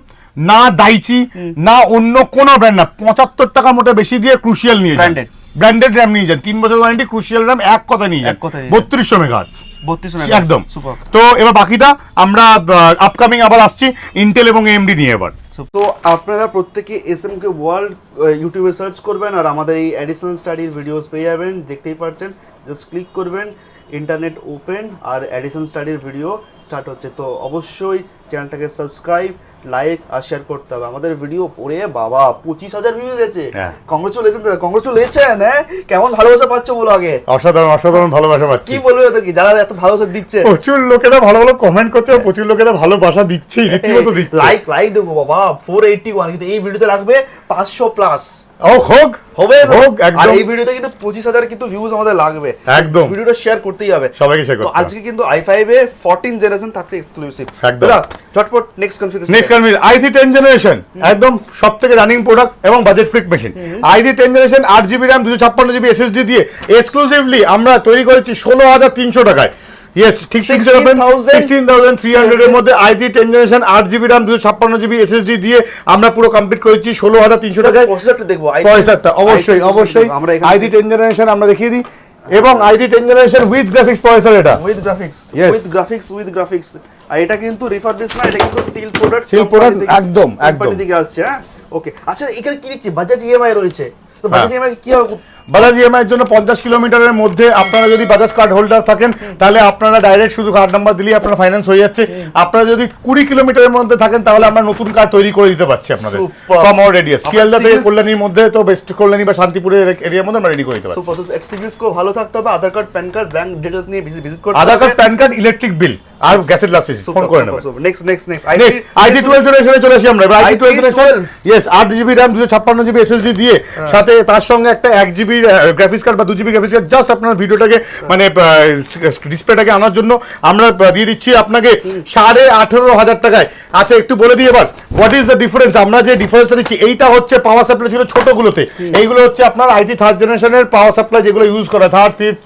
না দাইচি না অন্য কোনো ব্র্যান্ড না। 75 টাকা মোটা বেশি দিয়ে ক্রুশিয়াল নিয়ে যান, ব্র্যান্ডেড RAM নিয়ে যান, 3 বছর ওয়ারেন্টি ক্রুশিয়াল RAM এক কথা নিয়ে যান, 3200 মেগাহার্টজ একদম। তো এবার বাকিটা আমরা আপকামিং আবার আসছি ইন্টেল এবং AMD নিয়ে এবার। তো আপনারা প্রত্যেকে SMK ওয়ার্ল্ড ইউটিউবে সার্চ করবেন আর আমাদের এই অ্যাডিশনাল স্টাডির ভিডিওস পেয়ে যাবেন। দেখতেই পাচ্ছেন, জাস্ট ক্লিক করবেন, ইন্টারনেট ওপেন আর অ্যাডিশনাল স্টাডির ভিডিও স্টার্ট হচ্ছে। তো অবশ্যই চ্যানেলটাকে সাবস্ক্রাইব, লাইক আর শেয়ার করতে হবে। আমাদের ভিডিও পড়ে বাবা 25,000 ভিউ গেছে, কংগ্রেচুলেশন। হ্যাঁ কেমন ভালোবাসা পাচ্ছ বলো আগে? অসাধারণ ভালোবাসা পাচ্ছি। কি বলবে ওদেরকে যারা এত ভালোবাসা দিচ্ছে? প্রচুর লোকেরা ভালো কমেন্ট করছে, প্রচুর লোকেরা ভালোবাসা দিচ্ছে, রীতিমতো দিচ্ছে। লাইক দেবো বাবা 481, কিন্তু এই ভিডিওতে রাখবে 500 প্লাস। ও হোক হবে তো? হোক, আর একদম। এই ভিডিওতে কিন্তু 25,000 কিন্তু ভিউজ আমাদের লাগবে, একদম। ভিডিওটা শেয়ার করতেই হবে, সবাইকে শেয়ার তো করতে হবে। আজকে কিন্তু i5 এ 14 জেনারেশন থাকছে এক্সক্লুসিভ। একদম। দাদা ঝটপট next configuration. Next configuration i3 10 generation, একদম সবথেকে রানিং প্রোডাক্ট এবং budget freak machine. i3 10 generation 8GB RAM 256GB SSD দিয়ে এক্সক্লুসিভলি আমরা তৈরি করেছি 16,300 টাকায়। ইয়েস, ঠিক 16,300 এর মধ্যে i3 10 generation 8GB RAM 256GB SSD দিয়ে আমরা পুরো কমপ্লিট করেছি 16,300 টাকায়। প্রসেসরটা দেখবো, পয়সাটা অবশ্যই অবশ্যই আমরা এখানে i3 10 জেনারেশন আমরা দেখিয়ে দিই, এবং i3 10 generation with graphics processor, এটা with graphics, Yes. With graphics. আর এটা কিন্তু রিফারবিশ না, এটা কিন্তু সিল প্রোডাক্ট, Seal product, একদম, একদম। থেকে আসছে। হ্যাঁ, ওকে। আচ্ছা, এখানে কি লিখছে? বাজাজ ইএমআই রয়েছে, তো বাজাজ ইএমআই কি হবে? বাজাজ ইএমআই এর জন্য 50 কিলোমিটারের মধ্যে আপনারা যদি বাজাজ কার্ড হোল্ডার থাকেন তাহলে আপনারা ডাইরেক্ট শুধু কার্ড নাম্বার দিলেই আপনার ফাইন্যান্স হয়ে যাচ্ছে। আপনারা যদি 20 কিলোমিটারের মধ্যে থাকেন তাহলে আমরা নতুন কার্ড তৈরি করে দিতে পারছি আপনাদের Super. From our radius. Sealdah থেকে serious? কল্যাণীর মধ্যে, তো বেস্ট কল্যাণী বা শান্তিপুরের এরিয়ার মধ্যে আমরা রেডি করে দিতে সো পারছি। প্রসেস সিভিল স্কোর ভালো থাকতে হবে, Aadhaar card, PAN card, bank details নিয়ে ভিজিট করতে হবে। Aadhaar card, PAN card, electric bill আর গ্যাসের লাস্ট ফোন করে নেবেন। নেক্সট i3 12 জেনারেশনে চলে আসি আমরা। i3 12 generation, yes, 8GB RAM 256GB SSD দিয়ে, সাথে তার সঙ্গে একটা 1GB গ্রাফিক্স কার্ড বা 2GB গ্রাফিক্স কার্ড, জাস্ট আপনার ভিডিওটাকে মানে ডিসপ্লেটাকে আনার জন্য আমরা দিয়ে দিচ্ছি আপনাকে 18,500 টাকায়। আচ্ছা, একটু বলে দিই এবার হোয়াট ইজ দ্য ডিফারেন্স। আমরা যে ডিফারেন্সটা দিচ্ছি, এইটা হচ্ছে পাওয়ার সাপ্লাই ছিল ছোটগুলোতে, এইগুলো হচ্ছে আপনার i3 থার্ড জেনারেশনের পাওয়ার সাপ্লাই, যেগুলো ইউজ করা থার্ড, ফিফথ,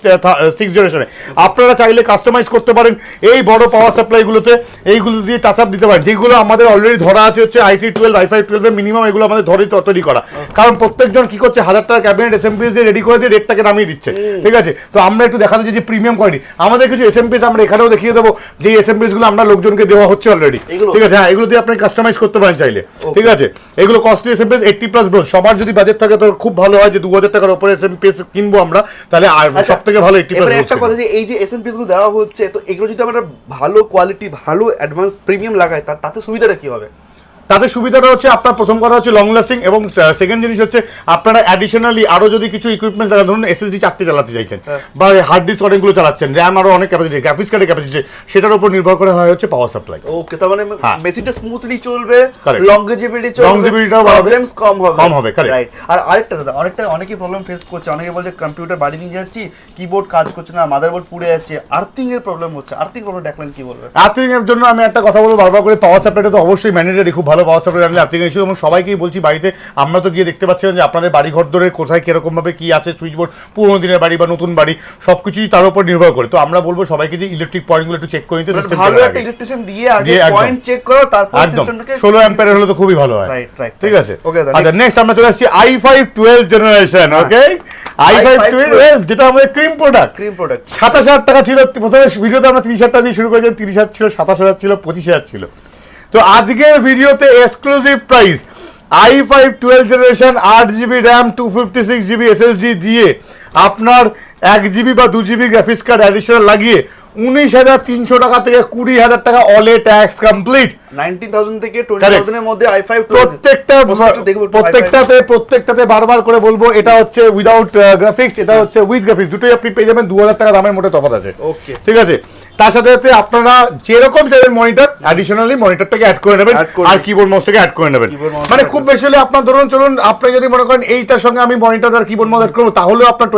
6th জেনারেশনে। আপনারা চাইলে কাস্টমাইজ করতে পারেন এই বড় পাওয়ার সাপ্লাইগুলোতে, এইগুলো দিয়ে টাচ আপ দিতে পারেন, যেগুলো আমাদের অলরেডি ধরা আছে হচ্ছে i3 12, i5 12 মিনিমাম, এগুলো আমাদের ধরে তৈরি করা। কারণ প্রত্যেকজন কি করছে, 1000 টাকা ক্যাবিনেট এসএমপিএস দিয়ে রেডি করে দিয়ে রেটটাকে নামিয়ে দিচ্ছে, ঠিক আছে? তো আমরা একটু দেখাতে চাই যে প্রিমিয়াম কোয়ালিটি। আমাদের কিছু এসএমপিএস আমরা এখানেও দেখিয়ে দেবো, যে এসএমপিএস গুলো আমরা লোকজনকে দেওয়া হচ্ছে অলরেডি, এগুলো? ঠিক আছে? হ্যাঁ, এগুলো দিয়ে আপনি কাস্টমাইজ করতে পারেন চাইলে, ঠিক আছে? এগুলো কস্টলি এসএমপিএস 80+ ব্রোঞ্জ। সবার যদি বাজেট থাকে তো খুব ভালো হয় যে 2000 টাকার উপরে এসএমপিএস কিনবো আমরা, তাহলে আর সব থেকে ভালো 80+ এবারে ব্রোঞ্জ। একটা কথা, যে এই যে এসএমপিএস গুলো দেওয়া হচ্ছে, তো এগুলো যদি আমরা ভালো কোয়ালিটি, ভালো অ্যাডভান্স প্রিমিয়াম লাগাই, তাতে সুবিধাটা কি হবে? তাদের সুবিধাটা হচ্ছে আপনার প্রথম কথা হচ্ছে লং লাস্টিং, এবং সেকেন্ড জিনিস হচ্ছে আপনারা অ্যাডিশনালি আরো যদি কিছু ইকুইপমেন্ট লাগান, ধরুন এসএসডি 4টে চালাতে চাইছেন বা হার্ড ডিস্ক অনেকগুলো চালাচ্ছেন, র্যাম আরো অনেক ক্যাপাসিটি, গ্রাফিক্স কার্ডের ক্যাপাসিটি, সেটার উপর নির্ভর করে হয় হচ্ছে পাওয়ার সাপ্লাই। ওকে, তার মানে হ্যাঁ। মেশিনটা স্মুথলি চলবে, Correct. লংজিভিটি চলবে, Longevity-টাও বাড়বে, প্রবলেমস কম হবে, correct. রাইট। আর আরেকটা দাদা, অনেকেই প্রবলেম ফেস করছে, অনেকে বলছে কম্পিউটার বাড়ি নিয়ে যাচ্ছি, কিবোর্ড কাজ করছে না, মাদারবোর্ড পুড়ে যাচ্ছে, আর্থিং এর প্রবলেম হচ্ছে। আর্থিং প্রবলেম দেখলেন কি বলবেন? আর্থিং এর জন্য আমি একটা কথা বলবো বারবার করে, পাওয়ার সাপ্লাইটা তো অবশ্যই ম্যান্ডেটরি, খুব ভালো পাওয়ার সাপ্লাই জানলে আর্থিং ইস্যু। এবং সবাইকেই বলছি বাড়িতে, আমরা তো গিয়ে দেখতে পাচ্ছিলাম যে আপনাদের বাড়ি ঘর ধরে কোথায় কিরকম ভাবে কি আছে, সুইচ বোর্ড, পুরোনো দিনের বাড়ি বা নতুন বাড়ি, সবকিছুই তার উপর নির্ভর করে। তো আমরা বলবো সবাইকে যে ইলেকট্রিক পয়েন্টগুলো একটু চেক করে নিতে, সিস্টেম ভালো একটা ইলেকট্রিশিয়ান দিয়ে আগে দিয়ে একদম। পয়েন্ট চেক করো, তারপর একদম সিস্টেমটাকে 16 অ্যাম্পিয়ারের হলে তো খুবই ভালো হয়, Right, right, ঠিক right. আছে? Okay, then আচ্ছা, next. নেক্সট আমরা চলে আসছি i5 12 জেনারেশন। ওকে, i5 12, যেটা আমাদের ক্রিম প্রোডাক্ট। 27,000 টাকা ছিল প্রথমে ভিডিওতে, আমরা 30,000 টাকা দিয়ে শুরু করেছিলাম, 30,000 ছিল, 27,000 ছিল, 25,000 ছিল। তো আজকের ভিডিওতে exclusive price i5 12 generation 8GB RAM 256GB SSD দিয়ে আপনার 1GB বা 2GB গ্রাফিক্স কার্ড অ্যাডিশনাল লাগিয়ে 19,300 টাকা থেকে 20,000 টাকা অল এ ট্যাক্স কমপ্লিট। 19,000 থেকে 20,000 এর মধ্যে i5 প্রত্যেকটাতে বারবার করে বলবো, এটা হচ্ছে উইদাউট গ্রাফিক্স, এটা হচ্ছে উইথ গ্রাফিক্স, দুটোই আপনি পেয়ে যাবেন। 2,000 টাকা দামের মধ্যে তফাৎ আছে, ওকে, ঠিক আছে? তার সাথে সাথে আপনারা যেরকম চাইবেন মনিটর, অ্যাডিশনালি মনিটরটাকে অ্যাড করে নেবেন, আর কিবোর্ড মাউস থেকে অ্যাড করে নেবেন। মানে খুব বেশি হলে আপনার ধরুন চলুন, আপনি যদি মনে করেন এইটার সঙ্গে আমি মনিটর আর কিবোর্ড মাউস অ্যাড করবো, তাহলেও আপনার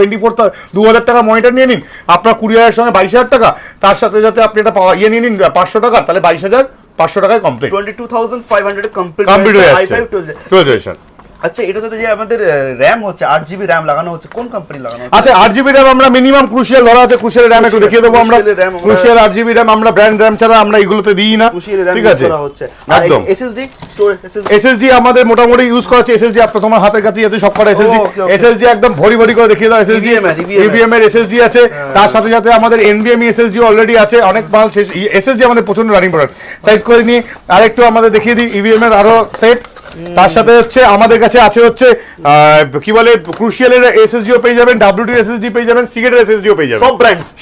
2,000 টাকা মনিটর নিয়ে নিন, আপনার 20,000 সঙ্গে 22,000 টাকা, তার সাথে সাথে আপনি এটা ইয়ে নিয়ে নিন 500 টাকা, তাহলে 22,500 টাকায় কমপ্লিট 22,500 কমপ্লিট হয়ে i5 12 জেনারেশন। আচ্ছা, এটার সাথে যে আমাদের র‍্যাম হচ্ছে 8GB র‍্যাম লাগানো হচ্ছে, কোন কোম্পানি লাগানো হচ্ছে? আচ্ছা, 8GB RAM আমরা মিনিমাম ক্রুশিয়াল ধরা আছে, ক্রুশিয়াল RAM একটু দেখিয়ে দেবো আমরা। ক্রুশিয়াল 8GB RAM আমরা ব্র্যান্ড RAM ছাড়া আমরা এগুলোতে দিই না, ঠিক আছে? একদম। SSD স্টোরেজ, SSD আমাদের মোটামুটি ইউজ করা হচ্ছে। SSD আপনার তোমার হাতের কাছেই আছে সব কটা SSD। SSD একদম ভরি ভরি করে দেখিয়ে দাও। SSD EVM এর SSD আছে, তার সাথে সাথে আমাদের NVMe SSD অলরেডি আছে, অনেক মাল শেষ। SSD আমাদের প্রচন্ড রানিং প্রোডাক্ট। সাইড করে নিয়ে আরেকটু আমাদের দেখিয়ে দিই EVM এর আরো সেট। তার সাথে হচ্ছে আমাদের কাছে আছে হচ্ছে কি বলে, ক্রুশিয়ালের এসএসডিও পেয়ে যাবেন, WD এসএসডি পেয়ে যাবেন, সিগেটের এসএসডিও পেয়ে যাবেন,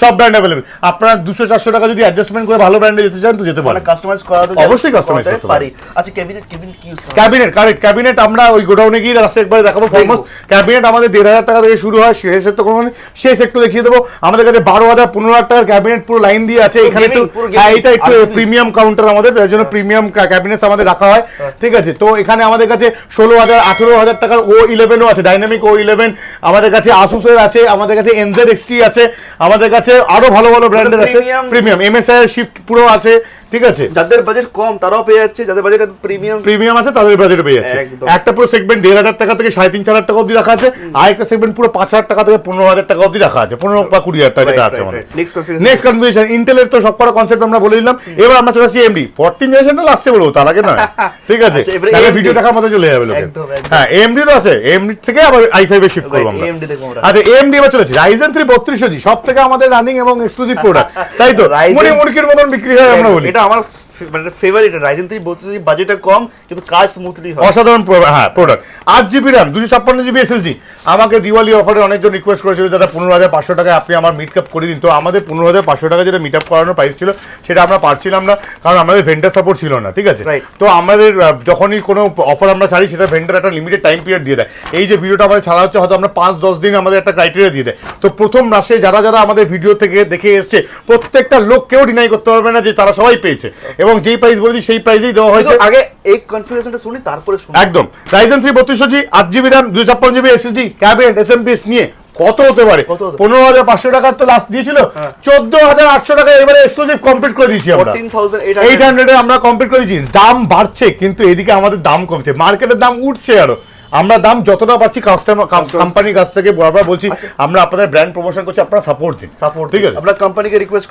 সব ব্র্যান্ড अवेलेबल। আপনারা 200-400 টাকা যদি অ্যাডজাস্টমেন্ট করে ভালো ব্র্যান্ডে যেতে চান তো যেতে পারেন, কাস্টমাইজ করা তো অবশ্যই কাস্টমাইজ করতে পারি। আচ্ছা, ক্যাবিনেট কি ইউজ করা? ক্যাবিনেট, কারেক্ট, ক্যাবিনেট আমরা ওই গোডাউনে গিয়ে রাস্তা একবার দেখাবো। ফরমোস্ট ক্যাবিনেট আমাদের 1,500 টাকা থেকে শুরু হয়, শেষের তো কোনো শেষ একটু দেখিয়ে দেবো। আমাদের কাছে 12,000 15,000 টাকার ক্যাবিনেট পুরো লাইন দিয়ে আছে। এখানে একটু এটা একটু প্রিমিয়াম কাউন্টার আমাদের, এর জন্য প্রিমিয়াম ক্যাবিনেট আমাদের রাখা হয়, ঠিক আছে? তো এখানে আমাদের কাছে 16,000 18,000 টাকার O11 আছে, ডাইনামিক O11 আমাদের কাছে, আসুসের আছে, আমাদের কাছে NZXT আছে, আমাদের কাছে আরো ভালো ভালো ব্র্যান্ডের আছে, প্রিমিয়াম MSI শিফট পুরো আছে, ঠিক আছে। যাদের বাজেট কম তারাও পেয়ে যাচ্ছে, যাদের বাজেট প্রিমিয়াম আছে তাদের বাজেটে পেয়ে যাচ্ছে। একটা পুরো সেগমেন্ট 1,500 টাকা থেকে 3,500 টাকা অবধি রাখা আছে, আর একটা সেগমেন্ট পুরো 5,000 টাকা থেকে 15,000 টাকা অবধি রাখা আছে, 15 বা 20,000 টাকা যেটা আছে আমাদের। নেক্সট কনফিগারেশন ইন্টেলের তো সবকটা কনসেপ্ট আমরা বলে দিলাম। এবার আমরা চলে আসছি AMD 14 জেনারেশনটা লাস্টে বলবো, তার আগে নয়, ঠিক আছে, তাহলে ভিডিও দেখার মতো চলে যাবে লোকে। হ্যাঁ AMD তো আছে, AMD থেকে আবার i5 এ শিফট করব আমরা। আচ্ছা AMD এবার চলেছে Ryzen 3 3200G, সব থেকে আমাদের রানিং এবং এক্সক্লুসিভ প্রোডাক্ট, তাই তো, মুড়ির মতন বিক্রি হয় আমরা বলি। এটা আমার ফেভারিট Ryzen 3 3200G, বাজেটটা কম কিন্তু কাজ স্মুথলি হয়, অসাধারণ হ্যাঁ product. 8GB RAM 256GB SSD। আমাকে দিওয়ালি অফারে অনেকজন রিকোয়েস্ট করেছিল দাদা 15,500 টাকায় আপনি আমার মিট আপ করে দিন, তো আমাদের 15,500 টাকা যেটা মিট আপ করানোর প্রাইস ছিল সেটা আমরা পারছিলাম না, কারণ আমাদের ভেন্ডার সাপোর্ট ছিল না, ঠিক আছে। তো আমাদের যখনই কোনো অফার আমরা ছাড়ি সেটা ভেন্ডার একটা লিমিটেড টাইম পিরিয়ড দিয়ে দেয়। এই যে ভিডিওটা আমাদের ছাড়া হচ্ছে হয়তো আমরা 5-10 দিন আমাদের একটা ক্রাইটেরিয়া দিয়ে দেয়। তো প্রথম মাসে যারা যারা আমাদের ভিডিও থেকে দেখে এসছে প্রত্যেকটা লোক কেউ ডিনাই করতে পারবে না যে তারা সবাই পেয়েছে, এবং যেই প্রাইস বলেছি সেই প্রাইসেই দেওয়া হয়েছে। আগে এই কনফিগারেশনটা শুনি তারপরে শুনি। একদম Ryzen 3 3200G 8GB RAM 256GB SSD cabinet SMPS নিয়ে কত হতে পারে? 15,500 টাকার তো লাস্ট দিয়েছিল, 14,800 টাকা এবারে এক্সক্লুসিভ কমপ্লিট করে দিয়েছি আমরা, 14,800 এ আমরা কমপ্লিট করে দিয়েছি। দাম বাড়ছে কিন্তু এদিকে আমাদের দাম কমছে, মার্কেটের দাম উঠছে আরো। আমরা দাম যতটা পাচ্ছি কোম্পানির কাছ থেকে বারবার বলছি আমরা আপনাদের ব্র্যান্ড প্রমোশন করছি, আপনারা সাপোর্ট দিন, ঠিক আছে। আমরা কোম্পানিকে রিকোয়েস্ট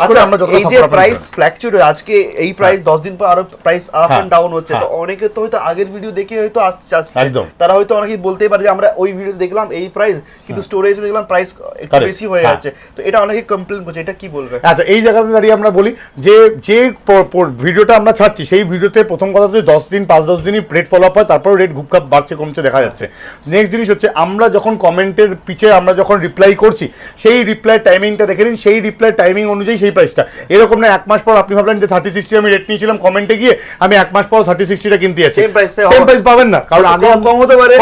করে আমরা যতটা এই যে প্রাইস ফ্ল্যাকচুয়েট আজকে এই প্রাইস 10 দিন পর আরো প্রাইস আপ এন্ড ডাউন হচ্ছে, তো অনেকে তো হয়তো আগের ভিডিও দেখে হয়তো আসছে, তারা হয়তো অনেকেই বলতেই পারে যে আমরা ওই ভিডিও দেখলাম এই প্রাইস কিন্তু স্টোরেজে দেখলাম প্রাইস একটু বেশি হয়ে যাচ্ছে, তো এটা অনেকে কমপ্লেইন করছে, এটা কি বলবে? আচ্ছা এই জায়গাতে দাঁড়িয়ে আমরা বলি যে যে ভিডিওটা আমরা ছাড়ছি সেই ভিডিওতে প্রথম কথা হচ্ছে 10 দিন 5-10 দিনই রেট ফলো আপ হয়, তারপর রেট ঘুপঘাপ বাড়ছে কমছে দেখা যাচ্ছে। নেক্সট জিনিস হচ্ছে আমরা যখন কমেন্টের পিছে আমরা যখন রিপ্লাই করছি সেই রিপ্লাই টাইমিংটা দেখে নিন, সেই রিপ্লাই টাইমিং অনুযায়ী সেই প্রাইসটা। এরকম না 1 মাস পর আপনি ভাবলেন যে 3060 আমি রেট নিয়েছিলাম কমেন্টে গিয়ে আমি 1 মাস পর 3060টা কিনতে যাচ্ছি, সেম প্রাইস পাবেন না, কারণ আগে কম হতে পারে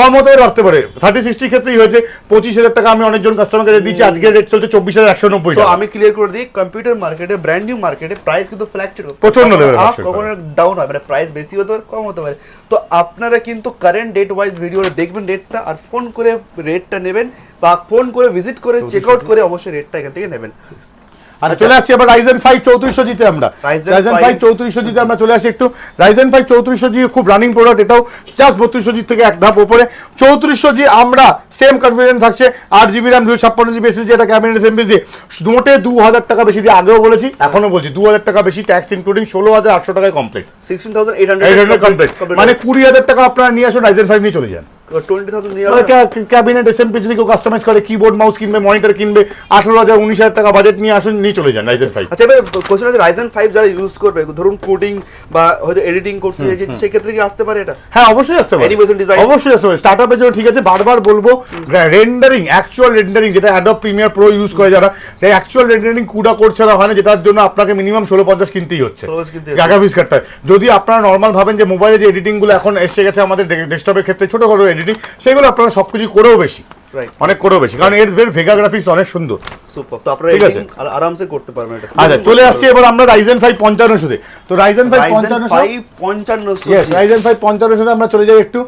রাখতে পারে। 3060 ক্ষেত্রেই হয়েছে 25,000 টাকা আমি অনেকজন কাস্টমারকে রেট দিচ্ছি, আজকে রেট চলছে 24,190 টাকা। তো আমি ক্লিয়ার করে দিই, কম্পিউটার মার্কেটে ব্র্যান্ড নিউ মার্কেটে প্রাইস কিন্তু ফ্ল্যাকচুয়েট প্রচন্ড লেভেলে কখনো ডাউন হয়, মানে প্রাইস বেশি হতে পারে কম হতে পারে। তো আপনারা কিন্তু কারেন্ট ডেট ওয়াইজ ভিডিও দেখবেন রেটটা, আর ফোন করে রেটটা নেবেন বা ফোন করে ভিজিট করে চেক আউট করে অবশ্যই রেটটা এখান থেকে নেবেন। আচ্ছা চলে আসছি আবার Ryzen 5 3400G তে আমরা Ryzen 5 3400G তে আমরা চলে আসি একটু। Ryzen 5 3400G খুব রানিং প্রোডাক্ট, এটাও জাস্ট 3200G থেকে এক ধাপ উপরে। 3400G আমরা সেম কনফিগারেশন থাকছে 8GB RAM 256GB SSD, এটা ক্যাবিনেট SMPS দিয়ে মোটে 2,000 টাকা বেশি দিয়ে, আগেও বলেছি এখনো বলছি 2,000 টাকা বেশি, ট্যাক্স ইনক্লুডিং 16,800 টাকায় কমপ্লিট, 16,800 কমপ্লিট, মানে 20,000 টাকা আপনারা নিয়ে আসুন Ryzen 5 নিয়ে চলে যান। 20,000 নিয়ে ক্যাবিনেট SMPS যদি কেউ কাস্টমাইজ করে, কিবোর্ড মাউস কিনবে, মনিটর কিনবে, 18,000 19,000 টাকা বাজেট নিয়ে আসুন, নিয়ে চলে যান Ryzen 5। আচ্ছা এবার কোশ্চেন আছে Ryzen 5 যারা ইউজ করবে, ধরুন কোডিং বা হয়তো এডিটিং করতে চাইছে সেই ক্ষেত্রে কি আসতে পারে এটা? হ্যাঁ অবশ্যই আসতে পারে, অ্যানিমেশন ডিজাইন অবশ্যই আসতে পারে স্টার্টআপের জন্য, ঠিক আছে। বারবার বলবো রেন্ডারিং, অ্যাকচুয়াল রেন্ডারিং যেটা অ্যাডোব প্রিমিয়ার প্রো ইউজ করে যারা, এই অ্যাকচুয়াল রেন্ডারিং কুডা করছে না, হয় না, যেটার জন্য আপনাকে মিনিমাম 1650 কিনতেই হচ্ছে গ্রাফিক্স কার্ডটা। যদি আপনারা নর্মাল ভাবেন যে মোবাইলে যে এডিটিং গুলো এখন এসে গেছে আমাদের ডেস্কটপের ক্ষেত্রে ছোটখাটো এডিটিং, সেগুলো আপনারা সবকিছু করেও বেশি, অনেক করেও বেশি, কারণ এর ভেগা গ্রাফিক্স অনেক সুন্দর, সুপার, তো আপনারা এডিটিং আরামসে করতে পারবেন এটা। আচ্ছা চলে আসছে এবার আমরা Ryzen 5 5500 তে। তো Ryzen 5 5500, यस Ryzen 5 5500 তে আমরা চলে যাই একটু,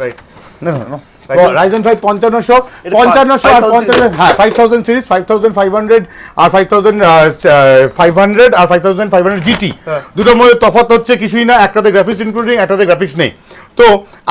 রাইট, না Ryzen 5 5500 আর 5500, হ্যাঁ 5000 সিরিজ, 5500 আর 5500 আর 5500 GT, দুটোর মধ্যে তফাৎ হচ্ছে কিছুই না, একটাতে গ্রাফিক্স ইনক্লুডিং একটাতে গ্রাফিক্স নেই। তো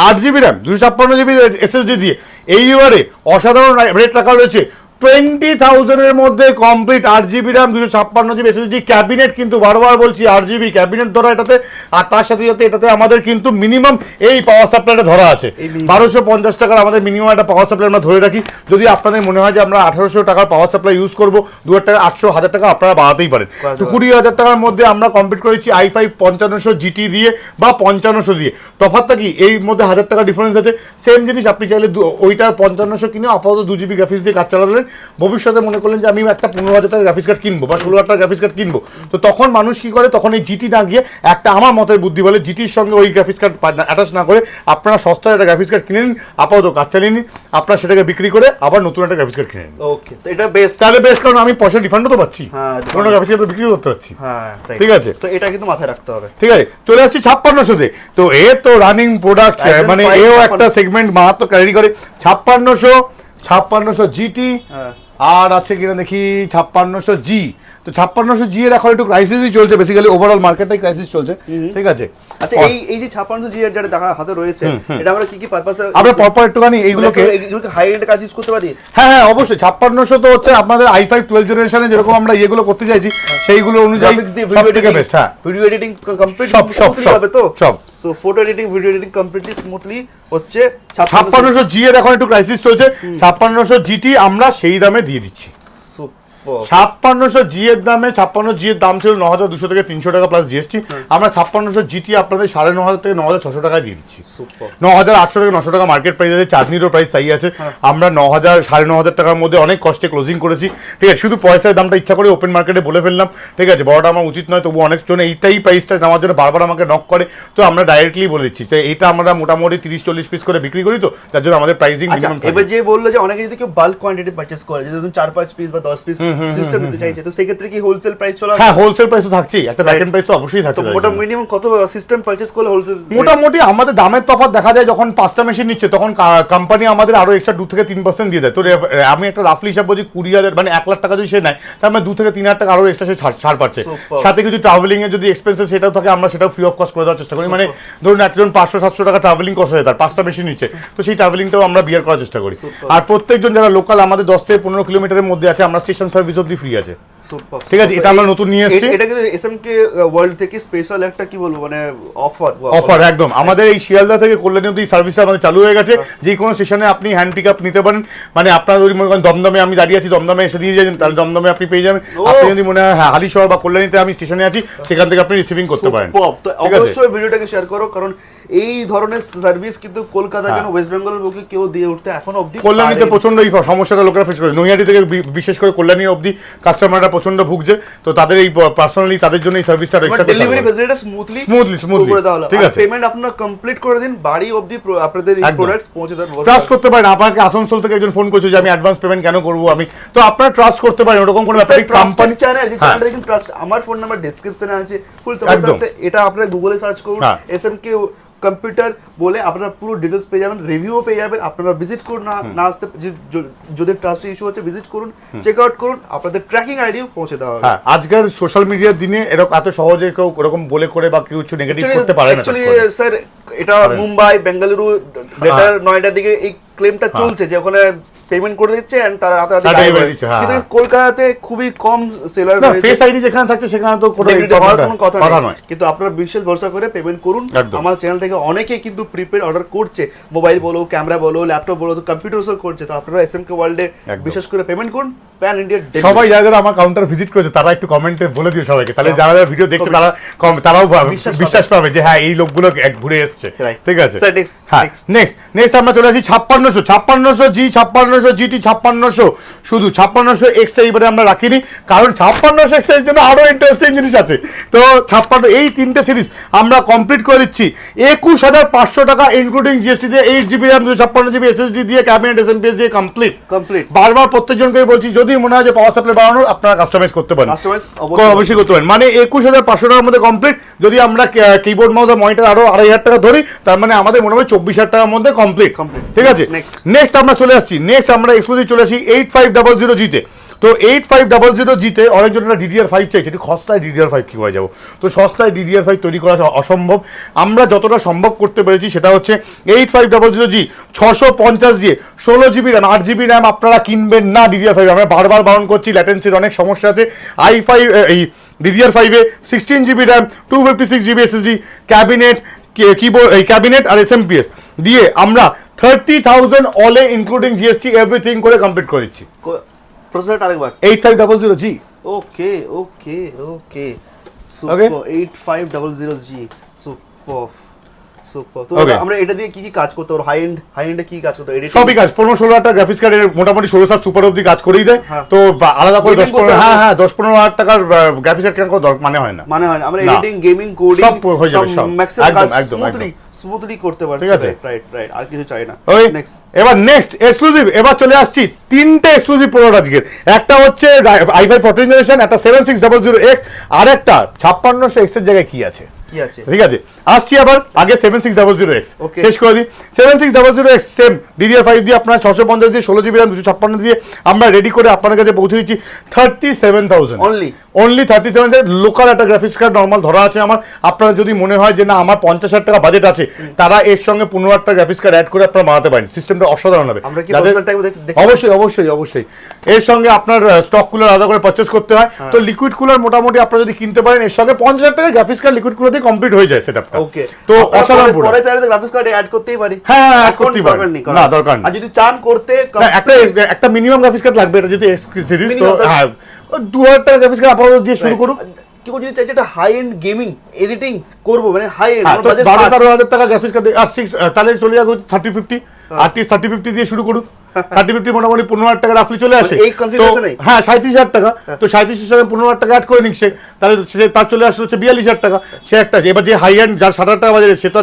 8GB RAM 256GB SSD দিয়ে এইবারে অসাধারণ রেট রাখা রয়েছে 20,000 এর মধ্যে complete 8GB RAM 256GB SSD cabinet, কিন্তু বারবার বলছি 8GB ক্যাবিনেট ধরা এটাতে, আর তার সাথে সাথে এটাতে আমাদের কিন্তু মিনিমাম এই পাওয়ার সাপ্লাইটা ধরা আছে 1250 টাকার আমাদের মিনিমাম একটা পাওয়ার সাপ্লাই আমরা ধরে রাখি। যদি আপনাদের মনে হয় যে আমরা 1800 টাকার পাওয়ার সাপ্লাই ইউজ করবো, 2 টাকা 800 1000 টাকা আপনারা বাড়াতেই পারেন। তো 20,000 টাকার মধ্যে আমরা কমপ্লিট করেছি i5 5500 GT দিয়ে বা 5500 দিয়ে। তফাৎটা কি এই মধ্যে 1000 টাকা ডিফারেন্স আছে। সেম জিনিস আপনি চাইলে ওইটার 5500 কিনে আপাতত 2GB গ্রাফিক্স দিয়ে কাজ চালালেন, ভবিষ্যতে মনে করলেন যে আমি একটা 15,000 টাকার গ্রাফিক্স কার্ড কিনবো বা 16,000 টাকার গ্রাফিক্স কার্ড কিনবো, তো তখন মানুষ কি করে, তখন এই জিটি না গিয়ে একটা আমার মতের বুদ্ধি বলে জিটির সঙ্গে ওই গ্রাফিক্স কার্ড অ্যাটাচ না করে আপনারা সস্তায় একটা গ্রাফিক্স কার্ড কিনে নিন, আপাতত কাজ চালিয়ে নিন, আপনারা সেটাকে বিক্রি করে আবার নতুন একটা গ্রাফিক্স কার্ড কিনে নিন। ওকে, তো এটা বেস্ট। তাহলে বেশ, কারণ আমি পয়সা রিফান্ডও তো পাচ্ছি, হ্যাঁ, কোনো গ্রাফিক্স কার্ড বিক্রি করতে পারছি। হ্যাঁ, ঠিক আছে, তো এটা কিন্তু মাথায় রাখতে হবে। ঠিক আছে, চলে আসছি 5600-তে। তো এ তো রানিং প্রোডাক্ট, মানে এও একটা সেগমেন্ট মারাত্মক ক্যারি করে। 5600 জিটি, আর আছে কিনা দেখি 5600 জি। তো 5600 জি এর এখন একটু ক্রাইসিসই চলছে, বেসিক্যালি ওভারঅল মার্কেটটাই ক্রাইসিস চলছে। ঠিক আছে, আচ্ছা, এই যে 5600 জি এর যেটা দেখা হাতে রয়েছে, এটা আমরা কি পারপাসে আমরা পরপর একটুখানি এইগুলোকে হাই এন্ড কাজ ইউজ করতে পারি? হ্যাঁ, অবশ্যই। 5600 তো হচ্ছে আপনাদের i5 12 জেনারেশনে যেরকম আমরা ইয়েগুলো করতে চাইছি সেইগুলো অনুযায়ী সবথেকে বেস্ট। হ্যাঁ, ভিডিও এডিটিং কমপ্লিট সব হবে তো সব। So photo editing, video editing completely smoothly হচ্ছে। 5600 জি এর এখন একটু ক্রাইসিস চলছে, 5600 জিটি আমরা সেই দামে দিয়ে দিচ্ছি। 5600 জি এর দামে, 5600 জি এর দাম ছিল 9200 থেকে 300 টাকা প্লাস জিএসটি, আমরা 5600 জিটি আপনাদের 9500 থেকে 9600 টাকায় দিয়ে দিচ্ছি। 9800 থেকে 900 টাকা মার্কেট প্রাইস আছে, চাঁদনিরও প্রাইস তাই আছে। আমরা 9000 9500 টাকার মধ্যে অনেক কষ্টে ক্লোজিং করেছি। ঠিক আছে, শুধু পয়সার দামটা ইচ্ছা করে ওপেন মার্কেটে বলে ফেললাম। ঠিক আছে, বড়টা আমার উচিত নয়, তবু অনেকজন এইটাই প্রাইসটা নেওয়ার জন্য বারবার আমাকে নক করে, তো আমরা ডাইরেক্টলি বলে দিচ্ছি যে এইটা আমরা মোটামুটি 30-40 পিস করে বিক্রি করি, তো তার জন্য আমাদের প্রাইসিং মিনিমাম। এবার যে বললো যে অনেকে যদি কেউ বাল্ক কোয়ান্টিটি পারচেজ করে, যে ধরুন 4-5 পিস বা 10 পিস সিস্টেম নিতে চাইছে, তো সেই ক্ষেত্রে কি হোলসেল প্রাইস চলা? হ্যাঁ, হোলসেল প্রাইস তো থাকছেই, একটা ব্যাকএন্ড প্রাইস তো অবশ্যই থাকছে। তো মোটা মিনিমাম কত সিস্টেম পারচেজ করলে হোলসেল? মোটামুটি আমাদের দামের তফাৎ দেখা যায় যখন 5টা মেশিন নিচ্ছে, তখন কোম্পানি আমাদের আরো এক্সট্রা 2 থেকে 3% দিয়ে দেয়। তো আমি একটা রাফলি হিসাব বলছি, 20,000 মানে 1 লাখ টাকা যদি সে নেয়, তার মানে 2 থেকে 3,000 টাকা আরো এক্সট্রা সে ছাড় পাচ্ছে। সাথে কিছু ট্রাভেলিং এর যদি এক্সপেন্সেস সেটাও থাকে, আমরা সেটাও ফ্রি অফ কস্ট করে দেওয়ার চেষ্টা করি। মানে ধরুন একজন 500-700 টাকা ট্রাভেলিং কস্ট হয়, তার 5টা মেশিন নিচ্ছে, তো সেই ট্রাভেলিংটাও আমরা বিয়ার করার চেষ্টা করি। আর প্রত্যেকজন যারা লোকাল আমাদের 10 থেকে 15 কিলোমিটারের মধ্যে আছে, আমরা স্টেশন সার্ভিস অবধি ফ্রি আছে। ঠিক আছে, এটা আমরা নতুন নিয়ে এসেছি। এটা কিন্তু এসএমকে ওয়ার্ল্ড থেকে স্পেশাল একটা কি বলবো মানে অফার একদম। আমাদের এই শিয়ালদা থেকে কল্যাণী অবধি সার্ভিসটা আমাদের চালু হয়ে গেছে। যে কোনো স্টেশনে আপনি হ্যান্ড পিক আপ নিতে পারেন। মানে আপনার যদি মনে করেন দমদমে আমি দাঁড়িয়ে আছি, দমদমে এসে দিয়ে যাবেন, তাহলে দমদমে আপনি পেয়ে যাবেন। আপনি যদি মনে হয় হ্যাঁ হালিশহর বা কল্যাণীতে আমি স্টেশনে আছি, সেখান থেকে আপনি রিসিভিং করতে পারেন। তো অবশ্যই ভিডিওটাকে শেয়ার করো, কারণ এই ধরনের সার্ভিস কিন্তু কলকাতা কেন ওয়েস্ট বেঙ্গলের বুকে কেউ দিয়ে উঠতে এখন অবধি কল্যাণীতে প্রচন্ড এই সমস্যাটা লোকেরা ফেস করে। নৈহাটি থেকে বিশেষ করে কল্যাণী অবধি কাস্টমাররা প্রচন্ড ভুগছে, তো তাদের এই পার্সোনালি তাদের জন্য এই সার্ভিসটা এক্সট্রা ডেলিভারি ফ্যাসিলিটি স্মুথলি করে দেওয়া হলো। ঠিক আছে, পেমেন্ট আপনারা কমপ্লিট করে দিন, বাড়ি অবধি আপনাদের এই প্রোডাক্টস পৌঁছে দেন। ট্রাস্ট করতে পারেন। আপনাকে আসানসোল থেকে একজন ফোন করেছে যে আমি অ্যাডভান্স পেমেন্ট কেন করব, আমি তো আপনারা ট্রাস্ট করতে পারেন, ওরকম কোনো ব্যাপার নেই। কোম্পানি চ্যানেল, যে চ্যানেলটা দেখুন ট্রাস্ট, আমার ফোন নাম্বার ডেসক্রিপশনে আছে, ফুল সাপোর্ট আছে। এটা আপনারা গুগলে সার্চ করুন এসএমকে কম্পিউটার বলে, আপনারা পুরো ডিটেলস পেয়ে যাবেন, রিভিউও পেয়ে যাবেন। আপনারা ভিজিট করুন, না আসতে যদি ট্রাস্ট ইস্যু হচ্ছে ভিজিট করুন, চেক আউট করুন, আপনাদের ট্র্যাকিং আইডিও পৌঁছে দেওয়া হবে। হ্যাঁ, আজকের সোশ্যাল মিডিয়ার দিনে এরকম এত সহজে কেউ এরকম বলে করে বা কিছু নেগেটিভ করতে পারে না। অ্যাকচুয়ালি স্যার এটা মুম্বাই, বেঙ্গালুরু, গ্রেটার নয়ডার দিকে এই ক্লেমটা চলছে যে ওখানে পেমেন্ট করে দিচ্ছে এন্ড তারা রাতে কিন্তু কলকাতাতে খুবই কম সেলার রয়েছে। ফেস আইডি যেখানে থাকছে সেখানে তো কোনো কথা নয়, কিন্তু আপনারা বিশেষ ভরসা করে পেমেন্ট করুন। আমার চ্যানেল থেকে অনেকে কিন্তু প্রিপেড অর্ডার করছে, মোবাইল বলো, ক্যামেরা বলো, ল্যাপটপ বলো, কম্পিউটারসও করছে। তো আপনারা এসএমকে ওয়ার্ল্ডে বিশেষ করে পেমেন্ট করুন। প্যান ইন্ডিয়া সবাই যারা আমার কাউন্টার ভিজিট করেছে তারা একটু কমেন্টে বলে দিও সবাইকে, তাহলে যারা যারা ভিডিও দেখছে তারাও বিশ্বাস পাবে যে হ্যাঁ এই লোকগুলো ঘুরে এসছে। ঠিক আছে, নেক্সট আমরা চলে আসি 5600 জি, 5600 জিটি, 5600 শুধু 5600 এক্সট্রা এবারে আমরা রাখিনি, কারণ 5600 এক্সট্রা এর জন্য আরো ইন্টারেস্টিং জিনিস আছে। তো 56 এই তিনটে সিরিজ আমরা কমপ্লিট করে দিচ্ছি 21,500 টাকা ইনক্লুডিং জিএসটি দিয়ে, 8GB RAM 56GB SSD দিয়ে, ক্যাবিনেট এসএমপিএস দিয়ে কমপ্লিট। বারবার প্রত্যেকজনকে বলছি, যদি মনে হয় যে পাওয়ার সাপ্লাই বাড়ানোর, আপনারা কাস্টমাইজ করতে পারেন, অবশ্যই করতে পারেন। মানে 21,500 টাকার মধ্যে কমপ্লিট। যদি আমরা কিবোর্ড মাউস আর মনিটর আরো 2,500 টাকা ধরি, তার মানে আমাদের মনে হয় 24,000 টাকার মধ্যে কমপ্লিট। ঠিক আছে, নেক্সট আমরা চলে আসছি, নেক্সট আমরা এক্সক্লুসিভ চলে আসি 8500 জিতে। তো 8500 জিতে অনেকজনরা DDR5 চাইছে, একটু সস্তায় DDR5 কি হয়ে যাবো। তো সস্তায় DDR5 তৈরি করা অসম্ভব, আমরা যতটা সম্ভব করতে পেরেছি সেটা হচ্ছে 8500 জি 650 দিয়ে 16GB RAM 8GB RAM আপনারা কিনবেন না DDR5। আমরা বারবার বারণ করছি, ল্যাটেন্সির অনেক সমস্যা আছে। i5 এই DDR5 এ 16GB RAM 256GB SSD, cabinet, keyboard, এই ক্যাবিনেট আর এসএমপিএস দিয়ে আমরা 30,000 অলে ইনক্লুডিং জিএসটি এভরিথিং করে কমপ্লিট করে দিচ্ছি। প্রসেসর আরেকবার 8500 জি। ওকে সুপার 8500 জি, সুপার সুপার। তো Okay. আমরা এটা দিয়ে কি কি কাজ করতে পারবো? হাই এন্ডে কি কাজ করতে পারবো? সবই কাজ 15-16 টাকা গ্রাফিক্স কার্ডের মোটামুটি 16-7 সুপার অবধি কাজ করেই দেয়। হ্যাঁ। তো আলাদা করে Gaming 10-15 করতে হ্যাঁ হবে। হ্যাঁ 10-15 হাজার টাকার গ্রাফিক্স কার্ড কেনার কোনো মানে হয় না। মানে হয় না, আমরা না। এডিটিং, গেমিং, কোডিং সব হয়ে যাবে, সব। ম্যাক্সিমাম একদম, কাজ একদম, স্মুথলি করতে পারছি। ঠিক আছে। রাইট, আর কিছু চাই না। ওই নেক্সট এবার নেক্সট এক্সক্লুসিভ, এবার চলে আসছি তিনটে এক্সক্লুসিভ প্রোডাক্ট আজকের। একটা হচ্ছে i5 14 জেনারেশন, একটা 7600X, আর একটা 5600X এর জায়গায় কি আছে? কি আছে? ঠিক আছে, আসছি আবার আগে 7600X Okay. শেষ করে দিই। 7600X সেম DDR5 দিয়ে আপনার 650 দিয়ে 16 জিবি RAM 256 দিয়ে আমরা রেডি করে আপনার কাছে পৌঁছে দিচ্ছি 37,000 অনলি 37,000। লোকাল একটা গ্রাফিক্স কার্ড নর্মাল ধরা আছে আমার। আপনারা যদি মনে হয় যে না আমার 50,000 টাকা বাজেট আছে, তারা এর সঙ্গে 15,000 টাকা গ্রাফিক্স কার্ড অ্যাড করে আপনারা বানাতে পারেন। সিস্টেমটা অসাধারণ হবে। আমরা কি যাদের- প্রসেসরটা একবার দেখতে অবশ্যই অবশ্যই অবশ্যই এর সঙ্গে আপনার স্টক কুলার আলাদা করে পারচেজ করতে হয়। তো লিকুইড কুলার মোটামুটি আপনারা যদি কিনতে পারেন, এর সঙ্গে 50,000 টাকা গ্রাফিক্স কার্ড লিকুইড কুলার দিয়ে কমপ্লিট হয়ে যায় সেটআপটা। ওকে, তো অসাধারণ পরে প্রোডাক্ট। চাইলে গ্রাফিক্স কার্ড অ্যাড করতেই পারি। হ্যাঁ, add এখন করতেই পারেন। দরকার নেই, না, দরকার নেই। আর যদি চান করতে না, একটা মিনিমাম গ্রাফিক্স কার্ড লাগবে। এটা যদি সিরিজ তো Minimum তো- হ্যাঁ 2,000 টাকা গ্রাফিক্স কার্ড আপাতত দিয়ে শুরু করুন। কেউ যদি চাইছে একটা হাই এন্ড গেমিং এডিটিং করবো, মানে হাই এন্ড, হ্যাঁ, তো 12-13,000 টাকা গ্রাফিক্স কার্ড আর 6 তাহলে চলে যাবো 3050 আর্টিস্ট 3050 দিয়ে শুরু করুন। 3050 মোটামুটি 15,000 টাকা রাফলি চলে আসে। এই configuration তো এই? হ্যাঁ 37,000 টাকা। তো 37,000 সঙ্গে 15,000 টাকা অ্যাড করে নিচ্ছে, তাহলে তার চলে আসলে হচ্ছে 42,000 টাকা। সে একটা আছে। এবার যে হাই এন্ড যার 7,000 টাকা বাজে, সে তো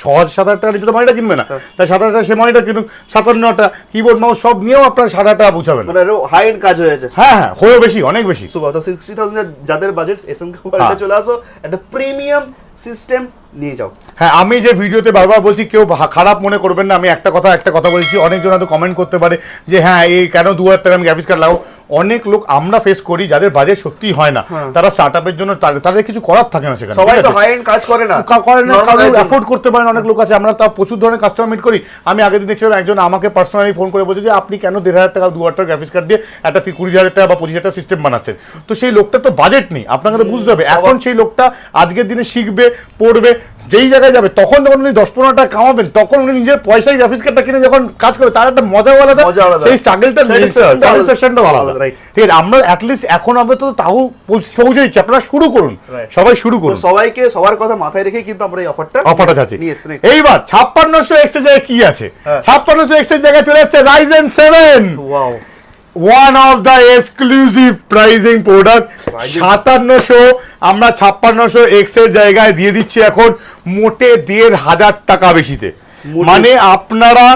6,000-7,000 টাকা নিচে তো মনিটর কিনবে না। তাই 7,000 টাকা সে মনিটর কিনুক, 57টা কিবোর্ড মাউস সব নিয়েও আপনার 7,000 টাকা বুঝাবেন। মানে হাই এন্ড কাজ হয়ে যাচ্ছে। হ্যাঁ হ্যাঁ হয়েও বেশি, অনেক বেশি। সুপার। তো 60,000 যাদের বাজেট, এসএমকে হ্যাঁ। বাজেটে চলে আসো, একটা প্রিমিয়াম সিস্টেম নিয়ে যাও। হ্যাঁ, আমি যে ভিডিওতে বারবার বলছি, কেউ খারাপ মনে করবেন না। আমি একটা কথা বলছি। অনেকজন হয়তো কমেন্ট করতে পারে যে হ্যাঁ এই কেন 2,000 টাকা আমি গ্রাফিক্স কার্ড লাগাবো। অনেক লোক আমরা ফেস করি যাদের বাজেট সত্যিই হয় না, তারা স্টার্টআপের জন্য তাদের কিছু করার থাকে না সেখানে। সবাই ঠিক তো আছে? হাই এন্ড কাজ করে না, করে না, Normal একজন। অ্যাফোর্ড করতে পারেন অনেক লোক আছে। আমরা তা প্রচুর ধরনের কাস্টমার মিট করি। আমি আগের দিন দেখছিলাম একজন আমাকে পার্সোনালি ফোন করে বলছে যে আপনি কেন 1,500 টাকা 2,000 টাকা গ্রাফিক্স কার্ড দিয়ে একটা 20,000 টাকা বা 25,000 টাকা সিস্টেম বানাচ্ছেন। তো সেই লোকটা তো বাজেট নেই, আপনাকে তো বুঝতে হবে। এখন সেই লোকটা আজকের দিনে শিখবে, পড়বে, যেই জায়গায় যাবে তখন যখন উনি 10-15 টাকা কামাবেন, তখন উনি নিজের পয়সায় গ্রাফিক্স কার্ডটা কিনে যখন কাজ করে, তার একটা মজা আলাদা, মজা আলাদা। সেই স্ট্রাগলটা স্যাটিসফ্যাকশনটা আলাদা। Right. ঠিক আছে, আমরা অ্যাটলিস্ট এখন আমরা তো তাও পৌঁছে দিচ্ছি। আপনারা শুরু করুন, Right. সবাই শুরু তো করুন। সবাইকে সবার কথা মাথায় রেখে কিন্তু আমরা এই অফারটা চাচ্ছি। নিয়েছি। এইবার 5600X এর জায়গায় কি আছে? হ্যাঁ। 5600X এর জায়গায় চলে আসছে Ryzen 7, wow, one of the exclusive pricing product। 5700 আমরা 5600X এর জায়গায় দিয়ে দিচ্ছি এখন মোটে 1,500 টাকা বেশিতে। মানে আপনারা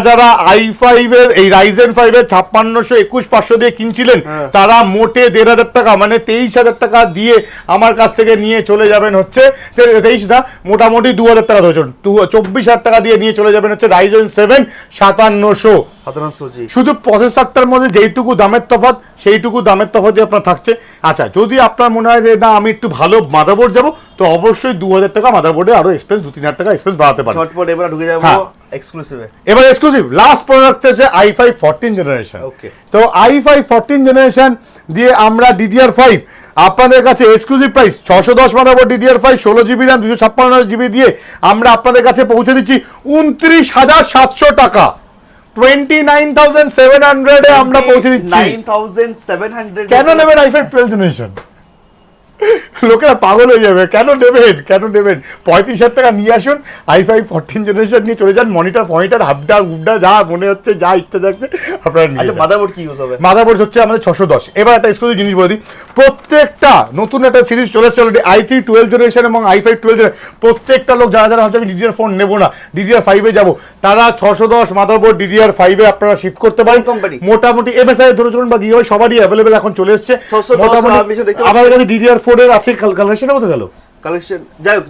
যারা i5 এর এই Ryzen 5 এর 5600 21500 দিয়ে কিনছিলেন, তারা মোটে 1,500 টাকা মানে 23,000 টাকা দিয়ে আমার কাছ থেকে নিয়ে চলে যাবেন হচ্ছে 23 না, মোটামুটি 2,000 টাকা ধরছেন, 24,000 টাকা দিয়ে নিয়ে চলে যাবেন হচ্ছে Ryzen 7 5700। শুধু প্রসেসরটার মধ্যে যেইটুকু দামের তফাৎ, সেইটুকু দামের তফাৎই আপনার থাকছে। আচ্ছা, যদি আপনার মনে হয় যে না আমি একটু ভালো মাদারবোর্ড যাবো, তো অবশ্যই 2,000 টাকা মাদারবোর্ডে আরো এক্সপেন্স 2-3,000 টাকা এক্সপেন্স বাড়াতে পারেন। ঝটপট এবার ঢুকে যাবো হ্যাঁ। এক্সক্লুসিভে। এবার এক্সক্লুসিভ লাস্ট প্রোডাক্ট হচ্ছে i5 14 জেনারেশন। Okay. তো i5 14 জেনারেশন দিয়ে আমরা DDR5 আপনাদের কাছে exclusive price 610 motherboard DDR5 16 GB RAM 256 GB দিয়ে আমরা আপনাদের কাছে পৌঁছে দিচ্ছি 29,700 টাকা। 29,700 এ আমরা পৌঁছে দিচ্ছি। 9,700 কেন নেবেন i5 12 জেনারেশন? লোকেরা পাগল হয়ে যাবে। কেন নেবেন 35,000 টাকা নিয়ে আসুন, i5 14 জেনারেশন নিয়ে চলে যান। মনিটর হাবডা গুবডা যা মনে হচ্ছে, যা ইচ্ছা যাচ্ছে আপনারা নিয়ে আচ্ছা, যান। মাদারবোর্ড কি ইউজ হবে? মাদারবোর্ড হচ্ছে আমাদের 610। এবার একটা এক্সক্লুসিভ জিনিস বলে দিই, প্রত্যেকটা নতুন একটা সিরিজ চলে এসেছে অলরেডি, i3 12 জেনারেশন এবং i5 12 জেনারেশন। প্রত্যেকটা লোক যারা ভাবছে আমি DDR4 নেবো না, DDR5 এ যাবো, তারা 610 মাদারবোর্ড DDR5 এ আপনারা শিফট করতে পারেন। কোম্পানি মোটামুটি MSI ধরে চলুন বা গিয়ে সবারই অ্যাভেলেবেল এখন চলে এসেছে। 610 মোটামুটি আমি দেখতে পাচ্ছি। আমাদের কাছে DDR4 এর আছে কালেকশন কোথায় গেল? কালেকশন যাই হোক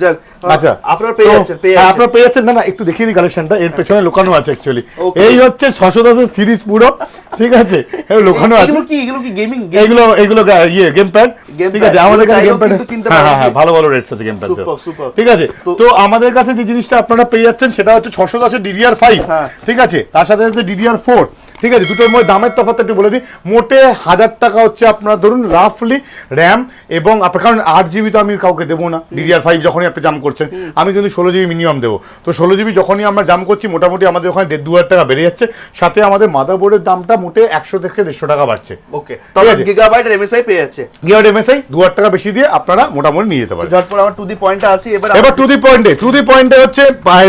আচ্ছা, আপনারা পেয়ে যাচ্ছেন আপনারা পেয়ে যাচ্ছেন। না একটু দেখিয়ে দিই কালেকশনটা, এর পেছনে লুকানো আছে অ্যাকচুয়ালি। Okay. এই হচ্ছে 610 সিরিজ পুরো, ঠিক আছে, লুকানো আছে। এগুলো কি গেমিং? এগুলো ইয়ে গেম প্যাড, ঠিক আছে, আমাদের কাছে গেম প্যাড। হ্যাঁ, ভালো রেটস আছে গেম প্যাড, সুপার। ঠিক আছে। তো আমাদের কাছে যে জিনিসটা আপনারা পেয়ে যাচ্ছেন সেটা হচ্ছে 610 DDR5, হ্যাঁ। ঠিক আছে, তার সাথে সাথে DDR4 ঠিক আছে, দুটোর মধ্যে দামের তফাৎ একটু বলে দিই। মোটে 1000 টাকা হচ্ছে আপনার ধরুন রাফলি র্যাম, এবং আপনার কারণ 8GB তো আমি কাউকে দেবো না, DDR5 যখনই আপনি জাম করছেন, আমি কিন্তু 16GB মিনিমাম দেবো। তো 16GB যখনই আমরা জাম করছি মোটামুটি আমাদের ওখানে 1500 টাকা বেড়ে যাচ্ছে, সাথে আমাদের মাদারবোর্ডের দামটা মোটে 100 থেকে 150 টাকা বাড়ছে। ওকে, তবে গিগাবাইট এমএসআই পেয়ে যাচ্ছে, গিগাবাইট এমএসআই 2000 টাকা বেশি দিয়ে আপনারা মোটামুটি নিয়ে যেতে পারেন। তারপর আমার টু দি পয়েন্টে আসি। এবার টু দি পয়েন্টে হচ্ছে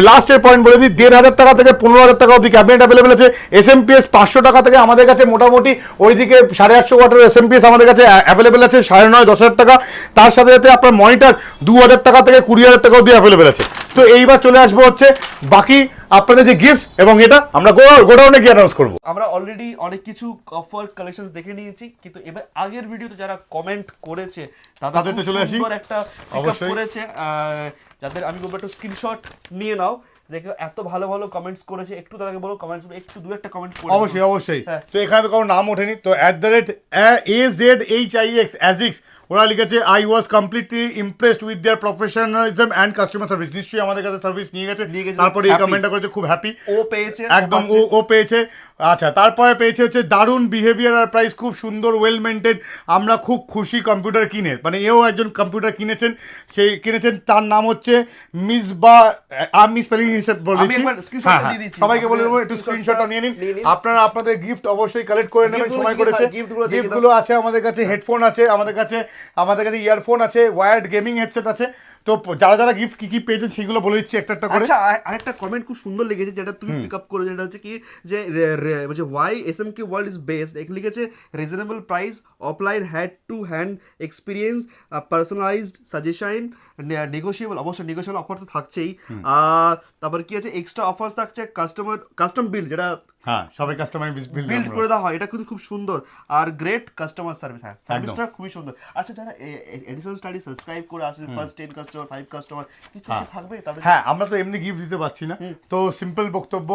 লাস্টের পয়েন্ট বলে দিই, 1500 টাকা থেকে 15000 টাকা অবধি ক্যাবিনেট অ্যাভেলেবেল আছে। এসএমপিএস 500 টাকা থেকে আমাদের কাছে মোটামুটি ওইদিকে 850 ওয়াটের এসএমপিএস আমাদের কাছে অ্যাভেলেবেল আছে 9,500-10,000 টাকা। তার সাথে সাথে আপনার মনিটর 2000 টাকা থেকে 20,000 টাকা অবধি অ্যাভেলেবেল আছে। তো এইবার চলে আসবো হচ্ছে বাকি আপনাদের যে গিফট, এবং এটা আমরা গোডাউনে গিয়ে অ্যানাউন্স করবো। আমরা অলরেডি অনেক কিছু অফার কালেকশনস দেখে নিয়েছি, কিন্তু এবার আগের ভিডিওতে যারা কমেন্ট করেছে তাদের তো চলে আসি, একটা পিকআপ করেছে, যাদের আমি বলবো একটু স্ক্রিনশট নিয়ে নাও, দেখো এত ভালো ভালো কমেন্টস করেছে। একটু তার আগে বলো কমেন্টস, একটু দু একটা কমেন্ট করে অবশ্যই। তো এখানে তো কারো নাম ওঠেনি, তো @AZHIX AZIX ওরা লিখেছে, I was completely impressed with their professionalism and customer service. নিশ্চয়ই আমাদের কাছে সার্ভিস নিয়ে গেছে, তারপরে এই কমেন্টটা করেছে, খুব হ্যাপি, ও পেয়েছে একদম ও পেয়েছে। আচ্ছা, তারপরে পেয়েছে হচ্ছে দারুণ বিহেভিয়ার আর প্রাইস খুব সুন্দর, ওয়েল মেনটেন, আমরা খুব খুশি কম্পিউটার কিনে। মানে এও একজন কম্পিউটার কিনেছেন, সেই কিনেছেন, তার নাম হচ্ছে মিসবা, আমি স্পেলিং হিসেবে বলে দিচ্ছি, সবাইকে বলে দেবো একটু স্ক্রিনশটটা নিয়ে নিন। আপনারা আপনাদের গিফট অবশ্যই কালেক্ট করে নেবেন, সময় করেছে। গিফটগুলো আছে আমাদের কাছে, হেডফোন আছে আমাদের কাছে ইয়ারফোন আছে, ওয়্যার্ড গেমিং হেডসেট আছে। তো যারা যারা গিফট কি পেয়েছেন সেগুলো বলে দিচ্ছি একটা একটা করে। আচ্ছা, আরেকটা কমেন্ট খুব সুন্দর লেগেছে যেটা তুমি পিক আপ করে, যেটা হচ্ছে কি যে why SMK world is best, লিখেছে reasonable price, offline hand to hand experience, personalised suggestion, negotiable, অবশ্যই নেগোশিয়েবল অফার তো থাকছেই। তারপর কি আছে, এক্সট্রা অফার্স থাকছে, কাস্টম বিল্ড, যেটা হ্যাঁ সবাই কাস্টমার বিল্ড করে দেওয়া হয়, এটা কিন্তু খুব সুন্দর। আর গ্রেট কাস্টমার সার্ভিস, হ্যাঁ সার্ভিসটা খুবই সুন্দর। আচ্ছা, যারা এডিশনাল স্টাডি সাবস্ক্রাইব করে আসে, ফার্স্ট 10 কাস্টমার, 5 কাস্টমার, কিছু থাকবে তাদের? হ্যাঁ, আমরা তো এমনি গিফট দিতে পারছি না, তো সিম্পল বক্তব্য,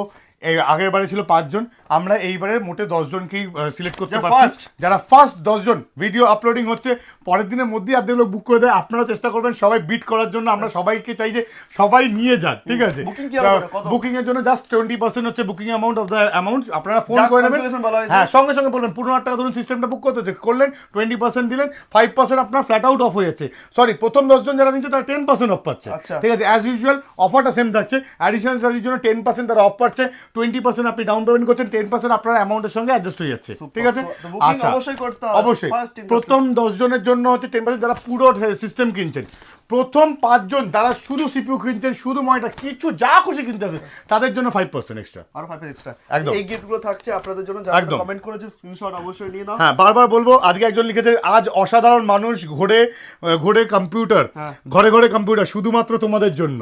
এই আগের বারে ছিল 5 জন, আমরা এইবারে মোটে 10 জনকেই সিলেক্ট করতে পারছি। যারা ফার্স্ট 10 জন ভিডিও আপলোডিং হচ্ছে পরের দিনের মধ্যেই আপনি লোক বুক করে দেয়, আপনারা চেষ্টা করবেন সবাই বিট করার জন্য। আমরা সবাইকে চাই যে সবাই নিয়ে যান, ঠিক আছে? বুকিং এর জন্য জাস্ট 20% হচ্ছে booking amount of the amount, আপনারা ফোন করে নেবেন, হ্যাঁ সঙ্গে সঙ্গে বলবেন 15,000 টাকা ধরুন সিস্টেমটা বুক করতে হচ্ছে, করলেন 20% দিলেন, 5% আপনার ফ্ল্যাট আউট অফ হয়ে যাচ্ছে। সরি, প্রথম 10 জন যারা নিচ্ছে তারা 10% অফ পাচ্ছে, ঠিক আছে? অ্যাজ ইউজুয়াল অফারটা সেম থাকছে, অ্যাডিশনাল চার্জের জন্য 10% তারা অফ পাচ্ছে, 20% আপনি ডাউন পেমেন্ট করছেন, 10% আপনার অ্যামাউন্টের সঙ্গে অ্যাডজাস্ট হয়ে যাচ্ছে, ঠিক আছে? আচ্ছা, অবশ্যই প্রথম 10 জনের জন্য হচ্ছে 10%, যারা পুরো সিস্টেম কিনছেন। প্রথম 5 জন যারা শুধু সিপিইউ কিনছেন, শুধু মনিটর, কিছু যা খুশি কিনতে আছে, তাদের জন্য 5% এক্সট্রা, আর 5% এক্সট্রা একদম। এই গিফটগুলো থাকছে আপনাদের জন্য, যারা কমেন্ট করেছে স্ক্রিনশট অবশ্যই নিয়ে নাও। হ্যাঁ, বারবার বলবো, আজকে একজন লিখেছে, আজ অসাধারণ মানুষ ঘোরে ঘোরে কম্পিউটার, ঘরে ঘরে কম্পিউটার শুধুমাত্র তোমাদের জন্য,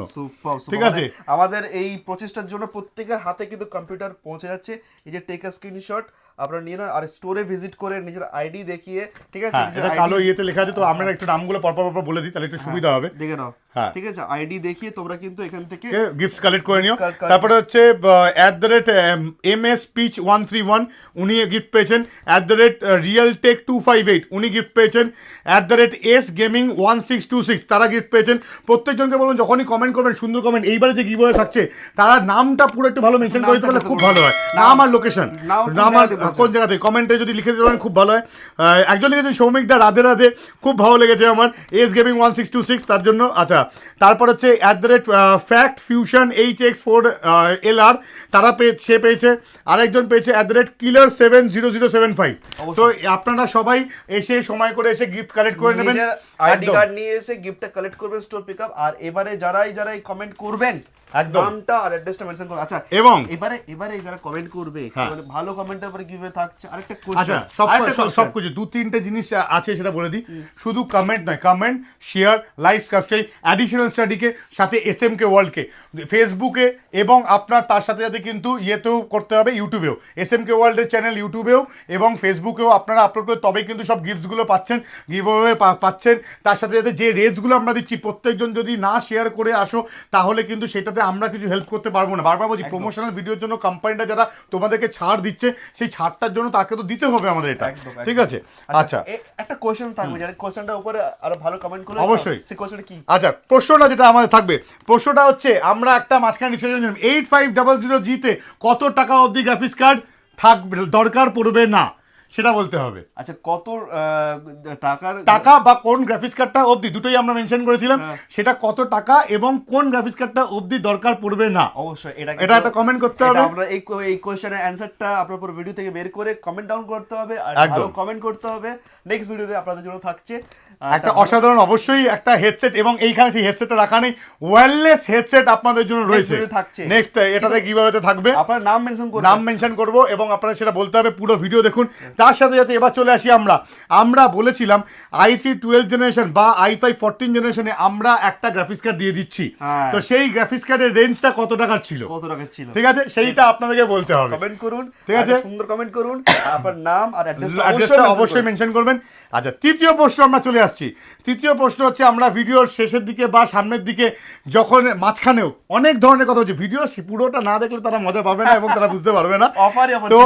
ঠিক আছে? আমাদের এই প্রচেষ্টার জন্য প্রত্যেকের হাতে কিন্তু কম্পিউটার পৌঁছে যাচ্ছে। এই যে টেক আ স্ক্রিনশট আপনারা নিয়ে নাও, আর স্টোরে ভিজিট করে নিজের আইডি দেখিয়ে, ঠিক আছে? এটা কালো ইয়েতে লেখা আছে, তো আমরা একটু নামগুলো পরপর বলে দিই, তাহলে একটু সুবিধা হবে, দেখে নাও, হ্যাঁ ঠিক আছে? আইডি দেখিয়ে তোমরা কিন্তু এখান থেকে গিফটস কালেক্ট করে নিও। তারপরে হচ্ছে @MS-Peach131 উনি গিফট পেয়েছেন, @RealTech258 উনি গিফট পেয়েছেন, @SGaming1626 তারা গিফট পেয়েছেন। প্রত্যেকজনকে বলবেন যখনই কমেন্ট করবেন, সুন্দর কমেন্ট, এইবারে যে গিভওয়ে থাকছে তারা নামটা পুরো একটু ভালো মেনশন করে দিতে পারলে খুব ভালো হয়, নাম আর লোকেশন, নাম আর কোন জায়গাতে কমেন্টে যদি লিখে দিতে পারেন খুব ভালো হয়। একজন লিখেছেন সৌমিক দা, রাধে রাধে, খুব ভালো লেগেছে আমার, SGaming1626 তার জন্য। আচ্ছা, তারপর হচ্ছে @Fact Fusion HX4 LR তারা সে পেয়েছে, আরেকজন পেয়েছে @Killer70075। তো আপনারা সবাই এসে সময় করে এসে গিফট কালেক্ট করে নেবেন, আইডি কার্ড নিয়ে এসে গিফটটা কালেক্ট করবেন স্টোর পিকআপ। আর এবারে যারাই কমেন্ট করবেন, নামটা আর অ্যাড্রেসটা মেনশন করুন। আচ্ছা, এবং এবারে যারা কমেন্ট করবে, ভালো কমেন্টের উপরে গিভওয়ে থাকছে। আরেকটা কোশ্চেন, সবকিছু 2-3টে জিনিস আছে সেটা বলে দিই। শুধু কমেন্ট নয়, comment, share, like, subscribe, additional স্টাডিকে, সাথে এসএমকে ওয়ার্ল্ডকে ফেসবুকে, এবং আপনার তার সাথে সাথে কিন্তু ইয়েতেও করতে হবে, ইউটিউবেও, এসএমকে ওয়ার্ল্ডের চ্যানেল ইউটিউবেও এবং ফেসবুকেও আপনারা আপলোড করে তবেই কিন্তু সব গিফটসগুলো পাচ্ছেন, গিভওয়ে পাচ্ছেন। তার সাথে সাথে যে রেটসগুলো আমরা দিচ্ছি, প্রত্যেকজন যদি না শেয়ার করে আসো তাহলে কিন্তু সেটাতে আমরা কিছু হেল্প করতে পারবো না। বারবার বলছি, প্রমোশনাল ভিডিওর জন্য কোম্পানিটা যারা তোমাদেরকে ছাড় দিচ্ছে, সেই ছাড়টার জন্য তাকে তো দিতে হবে আমাদের এটা, ঠিক আছে? আচ্ছা, একটা কোশ্চেন থাকবে, যারা কোশ্চেনটার উপরে আরো ভালো কমেন্ট করলে অবশ্যই সেই কোশ্চেনটা কি? আচ্ছা, প্রশ্নটা যেটা আমাদের থাকবে, প্রশ্নটা হচ্ছে আমরা একটা মাঝখানে ডিসিশন 8500G তে কত টাকা অবধি গ্রাফিক্স কার্ড থাকবে, দরকার পড়বে না, সেটা বলতে হবে। আচ্ছা কত টাকার টাকা বা কোন গ্রাফিক্স কার্ডটা অবধি, দুটোই আমরা মেনশন করেছিলাম, সেটা কত টাকা এবং কোন গ্রাফিক্স কার্ডটা অবধি দরকার পড়বে না, অবশ্যই এটা একটা কমেন্ট করতে হবে। আমরা এই কোশ্চেনের অ্যানসারটা আপনার পুরো ভিডিও থেকে বের করে কমেন্ট ডাউন করতে হবে, আর একদম। ভালো কমেন্ট করতে হবে। নেক্সট ভিডিওতে আপনাদের জন্য থাকছে একটা অসাধারণ অবশ্যই একটা হেডসেট, এবং এইখানে সেই হেডসেটটা রাখা নেই, ওয়্যারলেস হেডসেট আপনাদের জন্য রয়েছে। video থাকছে। নেক্সট এটাতে কিভাবে থাকবে, আপনার নাম মেনশন করুন, নাম মেনশন করব এবং আপনারা সেটা বলতে হবে, পুরো ভিডিও দেখুন। তার সাথে সাথে এবার চলে আসি আমরা বলেছিলাম i3 12 জেনারেশন বা i5 14 জেনারেশনে আমরা একটা গ্রাফিক্স কার্ড দিয়ে দিচ্ছি। হ্যাঁ। তো সেই গ্রাফিক্স কার্ডের রেঞ্জটা কত টাকার ছিল, কত টাকা ছিল, ঠিক আছে, সেইটা আপনাদেরকে বলতে হবে। কমেন্ট করুন, ঠিক আছে? একটা সুন্দর কমেন্ট করুন, আপনার নাম আর অ্যাড্রেসটা অবশ্যই মেনশন করবেন। আচ্ছা, তৃতীয় প্রশ্ন আমরা চলে আসছি। তৃতীয় প্রশ্ন হচ্ছে, আমরা ভিডিওর শেষের দিকে বা সামনের দিকে যখন মাঝখানেও অনেক ধরনের কথা হচ্ছে, ভিডিও পুরোটা না দেখলে তারা মজা পাবে না এবং তারা বুঝতে পারবে না। অফারই তো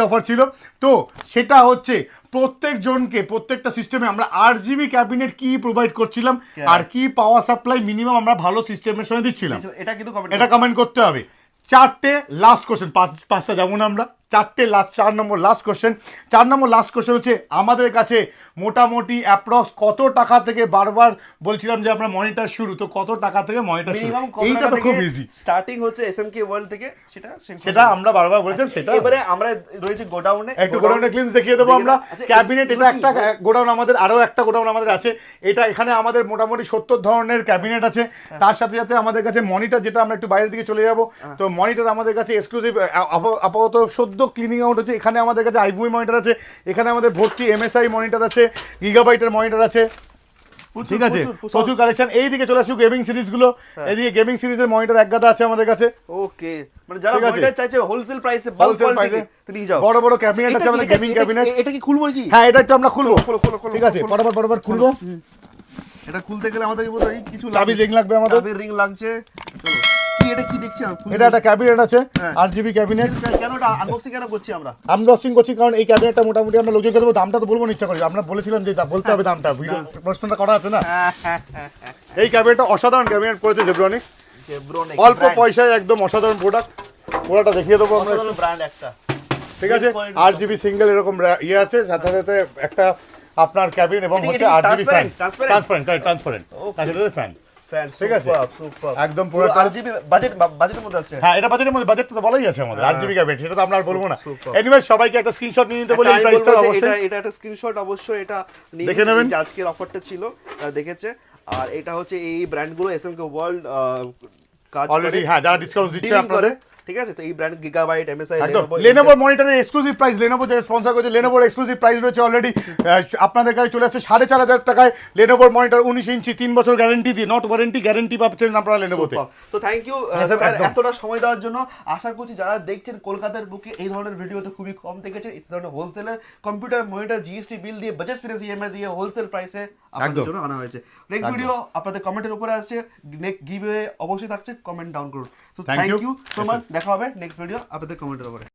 অফার ছিল। তো সেটা হচ্ছে প্রত্যেকজনকে প্রত্যেকটা সিস্টেমে আমরা RGB ক্যাবিনেট কি প্রোভাইড করছিলাম আর কি পাওয়ার সাপ্লাই মিনিমাম আমরা ভালো সিস্টেমের সঙ্গে দিচ্ছিলাম, এটা কিন্তু এটা কমেন্ট করতে হবে। চারটে লাস্ট কোশ্চেন, পাঁচটা যাবো না আমরা, চার নম্বর লাস্ট কোশ্চেন হচ্ছে, আমাদের কাছে মোটামুটি অ্যাপ্রক্স কত টাকা থেকে, বারবার বলছিলাম যে আমরা মনিটর শুরু, তো কত টাকা থেকে মনিটর শুরু, মিনিমাম এইটা তো খুব ইজি। স্টার্টিং হচ্ছে SMK ওয়ার্ল্ড থেকে, সেটা আমরা বারবার বলেছিলাম। সেটা এবারে আমরা রয়েছে গোডাউনে, একটু গোডাউনের ক্লিপস দেখিয়ে দেবো আমরা। ক্যাবিনেট, এটা একটা গোডাউন আমাদের, আরো একটা গোডাউন আমাদের আছে। এটা এখানে আমাদের মোটামুটি 70 ধরনের ক্যাবিনেট আছে। তার সাথে সাথে আমাদের কাছে মনিটর, যেটা আমরা একটু বাইরের দিকে চলে যাব, তো মনিটর আমাদের কাছে এক্সক্লুসিভ আপাতত সদ্য ক্লিনিং আউট হচ্ছে। এখানে আমাদের কাছে iMovie মনিটর আছে, এখানে আমাদের ভর্তি MSI মনিটর আছে, গিগাবাইটের মনিটর আছে, ঠিক আছে, প্রচুর কালেকশন। এইদিকে চলে আসুক গেমিং সিরিজগুলো, এইদিকে গেমিং সিরিজের মনিটর এক গাদা আছে আমাদের কাছে। ওকে, মানে যারা ঠিক আছে। মনিটর চাইছে হোলসেল প্রাইসে, হোলসেল প্রাইসে নিয়ে যাও। বড় বড় ক্যাবিনেট আছে আমাদের, গেমিং ক্যাবিনেট। এটা কি খুলবো কি? হ্যাঁ, এটা একটু আমরা খুলবো, খোলো, ঠিক আছে, পরপর খুলবো। এটা খুলতে গেলে আমাদের কিছু চাবি রিং লাগবে আমাদের, রিং লাগছে। চলো, কি এটা কি দেখছি আমি? এটা একটা ক্যাবিনেট আছে, RGB ক্যাবিনেট। কেন এটা আনবক্সিং কেন করছি আমরা? আনবক্সিং করছি কারণ এই ক্যাবিনেটটা মোটামুটি আমরা লোকজনকে দেবো, দামটা তো বলবো না, ইচ্ছা করি, আমরা বলেছিলাম যে বলতে হবে দামটা, ভিডিও প্রশ্নটা করা আছে না। এই ক্যাবিনেটটা অসাধারণ ক্যাবিনেট করেছে জেব্রনিক্স, অল্প পয়সায় একদম অসাধারণ পুরোটা দেখিয়ে দেবো আমরা, ব্র্যান্ড একটা, ঠিক আছে। RGB সিঙ্গেল এরকম ইয়ে আছে, সাথে সাথে একটা আপনার ক্যাবিন এবং হচ্ছে RGB ফ্যান, ট্রান্সপারেন্ট, তার সাথে ফ্যান, ঠিক আছে, একদম পুরো RGB বাজেটের মধ্যে আছে। হ্যাঁ, এটা বাজেটের মধ্যে, বাজেট তো বলাই আছে আমাদের, RGB ক্যাবিনেট, সেটা তো আমরা আর বলবো না। এনিওয়ে, সবাইকে একটা স্ক্রিনশট নিয়ে নিতে বলি, এই প্রাইসটা অবশ্যই এটা একটা স্ক্রিনশট অবশ্যই এটা দেখে নেবেন। যে আজকের অফারটা ছিল দেখেছে। আর এটা হচ্ছে এই ব্র্যান্ডগুলো SMK ওয়ার্ল্ড কাজ অলরেডি, হ্যাঁ, যারা ডিসকাউন্ট দিচ্ছে dealing আপনাদের, ঠিক আছে। তো এই ব্র্যান্ড গিগাবাইট, MSI, একদম Lenovo মনিটরের এক্সক্লুসিভ প্রাইস, Lenovo যে স্পন্সর করেছে, Lenovo এক্সক্লুসিভ প্রাইস রয়েছে অলরেডি আপনাদের কাছে চলে আসছে 4,500 টাকায়। Lenovo মনিটর 19 ইঞ্চি 3 বছর গ্যারান্টি দিয়ে, নট ওয়ারেন্টি, গ্যারান্টি পাচ্ছেন আপনারা Lenovoতে। তো থ্যাংক ইউ স্যার এতটা সময় দেওয়ার জন্য। আশা করছি যারা দেখছেন কলকাতার বুকে এই ধরনের ভিডিও তো খুবই কম দেখেছেন। এই ধরনের হোলসেলার কম্পিউটার মনিটর GST বিল দিয়ে, বাজাজ ফিনান্স EMI দিয়ে হোলসেল প্রাইসে আপনাদের জন্য আনা হয়েছে। নেক্সট ভিডিও আপনাদের কমেন্টের উপরে আসছে, গিভওয়ে অবশ্যই থাকছে, কমেন্ট ডাউন করুন। তো থ্যাংক ইউ সো মাচ, দেখা হবে নেক্সট ভিডিও আপনাদের কমেন্টের উপরে।